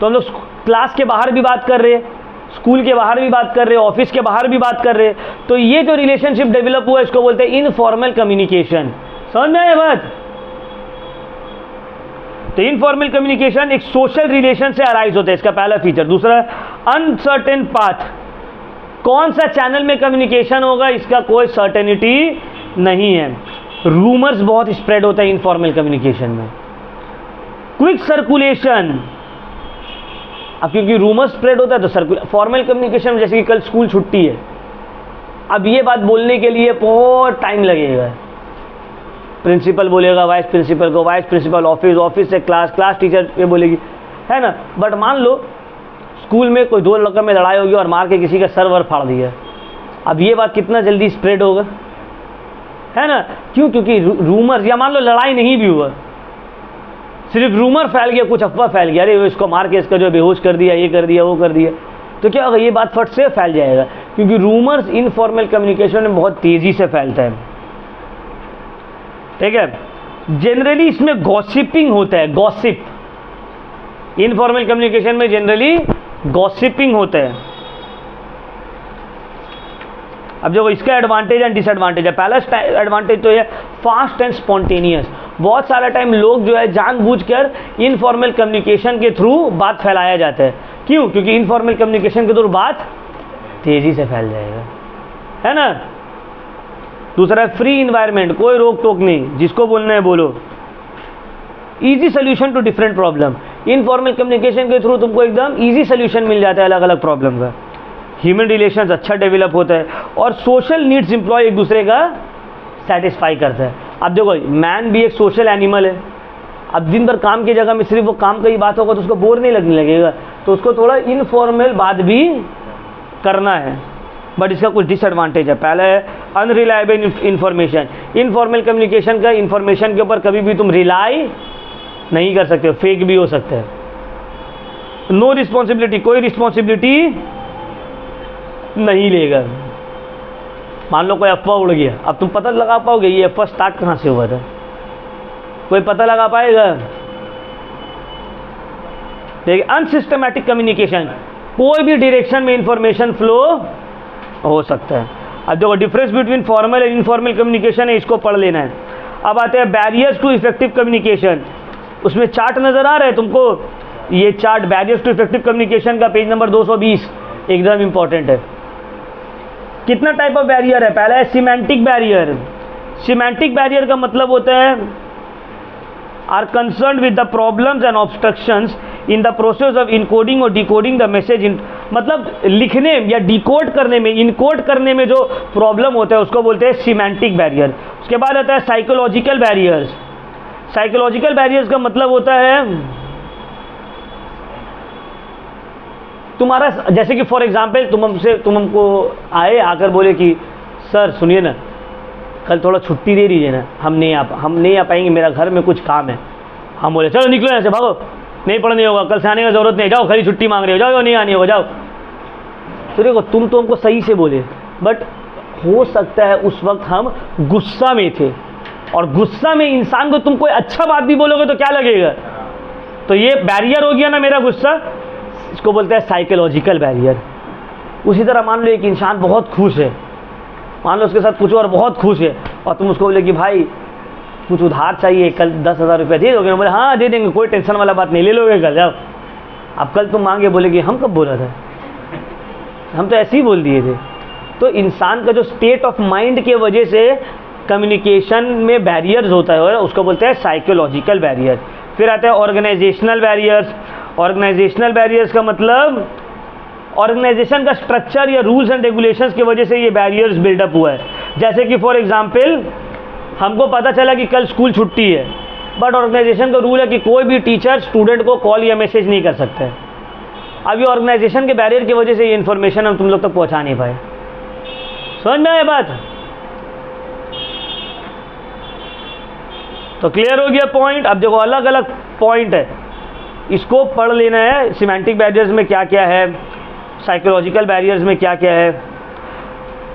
तो हम लोग क्लास के बाहर भी बात कर रहे हैं, स्कूल के बाहर भी बात कर रहे हैं, ऑफिस के बाहर भी बात कर रहे हैं, तो ये जो रिलेशनशिप डेवलप हुआ इसको बोलते हैं इनफॉर्मल कम्युनिकेशन। समझ में आया बात? तो इनफॉर्मल कम्युनिकेशन एक सोशल रिलेशन से अराइज होता है, इसका पहला फीचर। दूसरा अनसर्टेन पाथ, कौन सा चैनल में कम्युनिकेशन होगा इसका कोई सर्टेनिटी नहीं है। रूमर्स बहुत स्प्रेड होता है इनफॉर्मल कम्युनिकेशन में। क्विक सर्कुलेशन, अब क्योंकि रूमर स्प्रेड होता है तो फॉर्मल कम्युनिकेशन में, जैसे कि कल स्कूल छुट्टी है, अब ये बात बोलने के लिए बहुत टाइम लगेगा। प्रिंसिपल बोलेगा वाइस प्रिंसिपल को, वाइस प्रिंसिपल ऑफिस, ऑफिस से क्लास, क्लास टीचर ये बोलेगी, है ना। बट मान लो स्कूल में कोई दो लड़कों में लड़ाई होगी और मार के किसी का सर वर फाड़ दिया, अब ये बात कितना जल्दी स्प्रेड होगा, है ना। क्यों? क्योंकि रूमर, या मान लो लड़ाई नहीं भी हुआ, सिर्फ रूमर फैल गया, कुछ अफवाह फैल गया, अरे इसको मार के इसका जो बेहोश कर दिया, ये कर दिया, वो कर दिया, तो क्या होगा, ये बात फट से फैल जाएगा। क्योंकि रूमर्स इनफॉर्मल कम्युनिकेशन में बहुत तेजी से फैलता है, ठीक है। जनरली इसमें गॉसिपिंग होता है, गॉसिप, इनफॉर्मल कम्युनिकेशन में जनरली गॉसिपिंग होता है। अब जो इसका एडवांटेज एंड डिसएडवांटेज है, पहला एडवांटेज तो है फास्ट एंड स्पॉन्टेनियस। बहुत सारा टाइम लोग जो है जानबूझकर इनफॉर्मल कम्युनिकेशन के थ्रू बात फैलाया जाता है। क्यों? क्योंकि इनफॉर्मल कम्युनिकेशन के थ्रू बात तेजी से फैल जाएगा, है ना। दूसरा है फ्री इन्वायरमेंट, कोई रोक टोक नहीं, जिसको बोलना है बोलो। Easy solution to different problem, informal communication के थ्रू तुमको एकदम इजी सोल्यूशन मिल जाता है अलग अलग प्रॉब्लम का। ह्यूमन रिलेशंस अच्छा डेवलप होता है और सोशल नीड्स एम्प्लॉय एक दूसरे का सेटिस्फाई करता है। अब देखो मैन भी एक सोशल एनिमल है, अब दिन भर काम की जगह में सिर्फ वो काम का ही बात होगा तो उसको बोर नहीं लगने लगेगा, तो उसको थोड़ा इनफॉर्मल बात भी करना है। बट इसका कुछ डिसएडवांटेज है। पहला है अनरिलायबल इन्फॉर्मेशन, इनफॉर्मल कम्युनिकेशन का इन्फॉर्मेशन के ऊपर कभी भी तुम रिलाई नहीं कर सकते, फेक भी हो सकता है। नो रिस्पॉन्सिबिलिटी, कोई रिस्पॉन्सिबिलिटी नहीं लेगा। मान लो कोई अफवाह उड़ गया, अब तुम पता लगा पाओगे ये अफवाह स्टार्ट कहाँ से हुआ था? कोई पता लगा पाएगा? देखिए अनसिस्टमैटिक कम्युनिकेशन, कोई भी डायरेक्शन में इंफॉर्मेशन फ्लो हो सकता है। अब देखो difference between formal and informal communication है, इसको पढ़ लेना है। अब आते हैं बैरियर्स टू इफेक्टिव कम्युनिकेशन, उसमें चार्ट नजर आ रहा है तुमको, ये chart barriers to effective communication का पेज नंबर 220 एकदम इंपॉर्टेंट है। कितना टाइप ऑफ बैरियर है? पहला है सिमेंटिक बैरियर। सिमेंटिक बैरियर का मतलब होता है are concern with the problems and obstructions in the process of encoding और डिकोडिंग द मैसेज। मतलब लिखने या डिकोड करने में, इनकोड करने में जो प्रॉब्लम होता है उसको बोलते हैं सिमेंटिक बैरियर। उसके बाद आता है साइकोलॉजिकल बैरियर्स। साइकोलॉजिकल बैरियर्स का मतलब होता है तुम्हारा, जैसे कि फॉर एग्जाम्पल तुम हमको आकर बोले कि सर सुनिए ना, कल थोड़ा छुट्टी दे दीजिए ना, हम नहीं आ पाएंगे, मेरा घर में कुछ काम है। हम बोले चलो निकलो यहाँ से, भागो, नहीं पढ़ने होगा, कल से आने का जरूरत नहीं, जाओ, खाली छुट्टी मांग रहे हो, जाओ, नहीं आनी होगा, जाओ। तो देखो तुम तो हमको सही से बोले, बट हो सकता है उस वक्त हम गुस्सा में थे, और गुस्सा में इंसान को तुम कोई अच्छा बात भी बोलोगे तो क्या लगेगा? तो ये बैरियर हो गया ना मेरा गुस्सा, इसको बोलते हैं साइकोलॉजिकल बैरियर। उसी तरह मान लो एक इंसान बहुत खुश है, मान लो उसके साथ कुछ और बहुत खुश है, और तुम उसको बोले कि भाई कुछ उधार चाहिए, कल 10,000 रुपये दे दोगे? बोले हाँ दे देंगे, कोई टेंशन वाला बात नहीं, ले लोगे कल, जाओ। अब कल तुम मांगे, बोले कि हम कब बोला था, हम तो ऐसे ही बोल दिए थे। तो इंसान का जो स्टेट ऑफ माइंड के वजह से कम्युनिकेशन में बैरियर्स होता है, उसको बोलते हैं साइकोलॉजिकल बैरियर। फिर आता है ऑर्गेनाइजेशनल बैरियर्स। ऑर्गेनाइजेशनल बैरियर्स का मतलब ऑर्गेनाइजेशन का स्ट्रक्चर या रूल्स एंड रेगुलेशंस की वजह से ये बैरियर्स बिल्डअप हुआ है। जैसे कि फॉर एग्जांपल हमको पता चला कि कल स्कूल छुट्टी है, बट ऑर्गेनाइजेशन का रूल है कि कोई भी टीचर स्टूडेंट को कॉल या मैसेज नहीं कर सकता है। अब ये ऑर्गेनाइजेशन के बैरियर की वजह से ये इन्फॉर्मेशन हम तुम लोग तक पहुंचा नहीं पाए। समझ में आया बात? तो क्लियर हो गया पॉइंट। अब देखो अलग अलग पॉइंट है, इसको पढ़ लेना है। सिमेंटिक बैरियर्स में क्या क्या है, साइकोलॉजिकल बैरियर्स में क्या क्या है।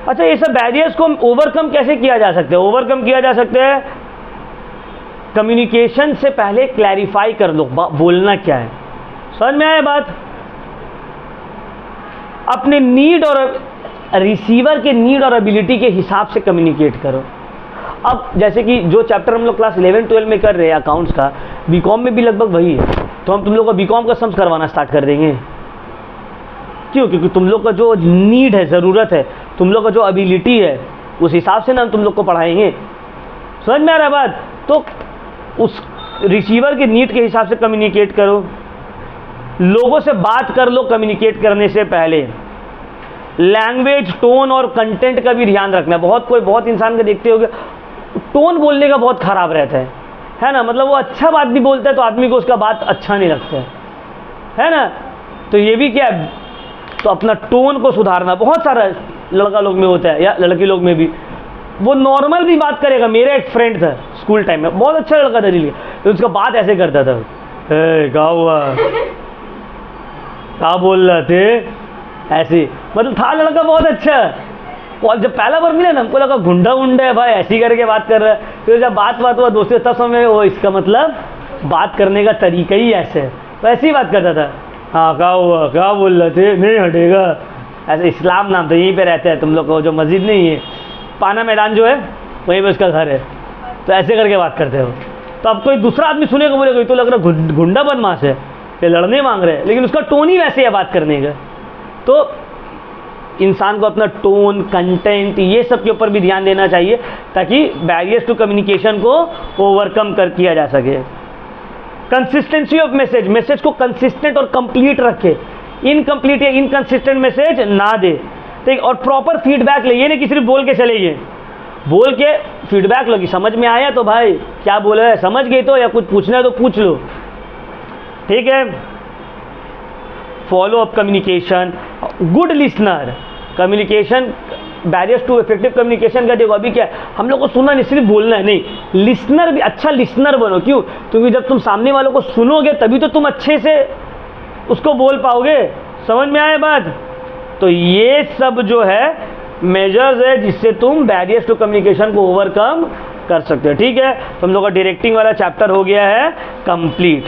अच्छा, ये सब बैरियर्स को ओवरकम कैसे किया जा सकता है? ओवरकम किया जा सकता है कम्युनिकेशन से पहले क्लैरिफाई कर लो बोलना क्या है। समझ में आया बात? अपने नीड और रिसीवर के नीड और एबिलिटी के हिसाब से कम्युनिकेट करो। अब जैसे कि जो चैप्टर हम लोग क्लास 11-12 में कर रहे हैं अकाउंट्स का, बीकॉम में भी लगभग वही है, तो हम तुम लोग को बीकॉम का सम्स करवाना स्टार्ट कर देंगे। क्यों? क्योंकि तुम लोग का जो नीड है, ज़रूरत है, तुम लोग का जो एबिलिटी है, उस हिसाब से ना हम तुम लोग को पढ़ाएंगे। समझ में आ रहा है बात? तो उस रिसीवर के नीड के हिसाब से कम्युनिकेट करो, लोगों से बात कर लो कम्युनिकेट करने से पहले। लैंग्वेज, टोन और कंटेंट का भी ध्यान रखना। बहुत इंसान को देखते होगे टोन बोलने का बहुत ख़राब रहता है ना, मतलब वो अच्छा बात भी बोलता है तो आदमी को उसका बात अच्छा नहीं लगता है ना। तो ये भी क्या है, तो अपना टोन को सुधारना। बहुत सारा लड़का लोग में होता है या लड़की लोग में भी, वो नॉर्मल भी बात करेगा। मेरा एक फ्रेंड था स्कूल टाइम में, बहुत अच्छा लड़का था दिल्ली का, तो उसका बात ऐसे करता था, क्या हुआ, क्या बोल रहे थे, ऐसे। मतलब था लड़का बहुत अच्छा। और जब पहला बार मिला ना, हमको लगा गुंडा उंडा है भाई, ऐसी करके बात कर रहा है। फिर जब बात हुआ दोस्तों, तब समय वो इसका मतलब बात करने का तरीका ही ऐसे है, तो ऐसी ही बात करता था। हाँ क्या हुआ, क्या बोल रहे थे, नहीं हटेगा, ऐसे। इस्लाम नाम तो यहीं पे रहता है तुम लोग को, जो मस्जिद नहीं है, पाना मैदान जो है वहीं पे उसका घर है, तो ऐसे करके बात करते हो। तो अब कोई दूसरा आदमी सुनेगा, बोलेगा तो लग रहा है गुंडा बदमाश है, ये लड़ने मांग रहे हैं, लेकिन उसका टोन ही वैसे है बात करने का। तो इंसान को अपना टोन, कंटेंट, ये सब के ऊपर भी ध्यान देना चाहिए, ताकि बैरियर्स टू कम्युनिकेशन को ओवरकम किया जा सके। कंसिस्टेंसी ऑफ मैसेज, मैसेज को कंसिस्टेंट और कंप्लीट रखे, इनकम्प्लीट या इनकंसिस्टेंट मैसेज ना दे, ठीक। और प्रॉपर फीडबैक ले, ये नहीं कि सिर्फ बोल के चले गए, बोल के फीडबैक लो कि समझ में आया तो भाई क्या बोला है, समझ गए तो, या कुछ पूछना है तो पूछ लो, ठीक है। Follow up communication, good listener, communication, barriers to effective communication का देखो अभी क्या है, हम लोग को सुनना नहीं, सिर्फ बोलना है, नहीं, लिसनर भी, अच्छा लिसनर बनो। क्यों? क्योंकि जब तुम सामने वालों को सुनोगे तभी तो तुम अच्छे से उसको बोल पाओगे। समझ में आए बात? तो ये सब जो है मेजर्स है जिससे तुम बैरियर्स टू कम्युनिकेशन को ओवरकम कर सकते हो, ठीक है। तो हम लोग का डायरेक्टिंग वाला चैप्टर हो गया है कंप्लीट।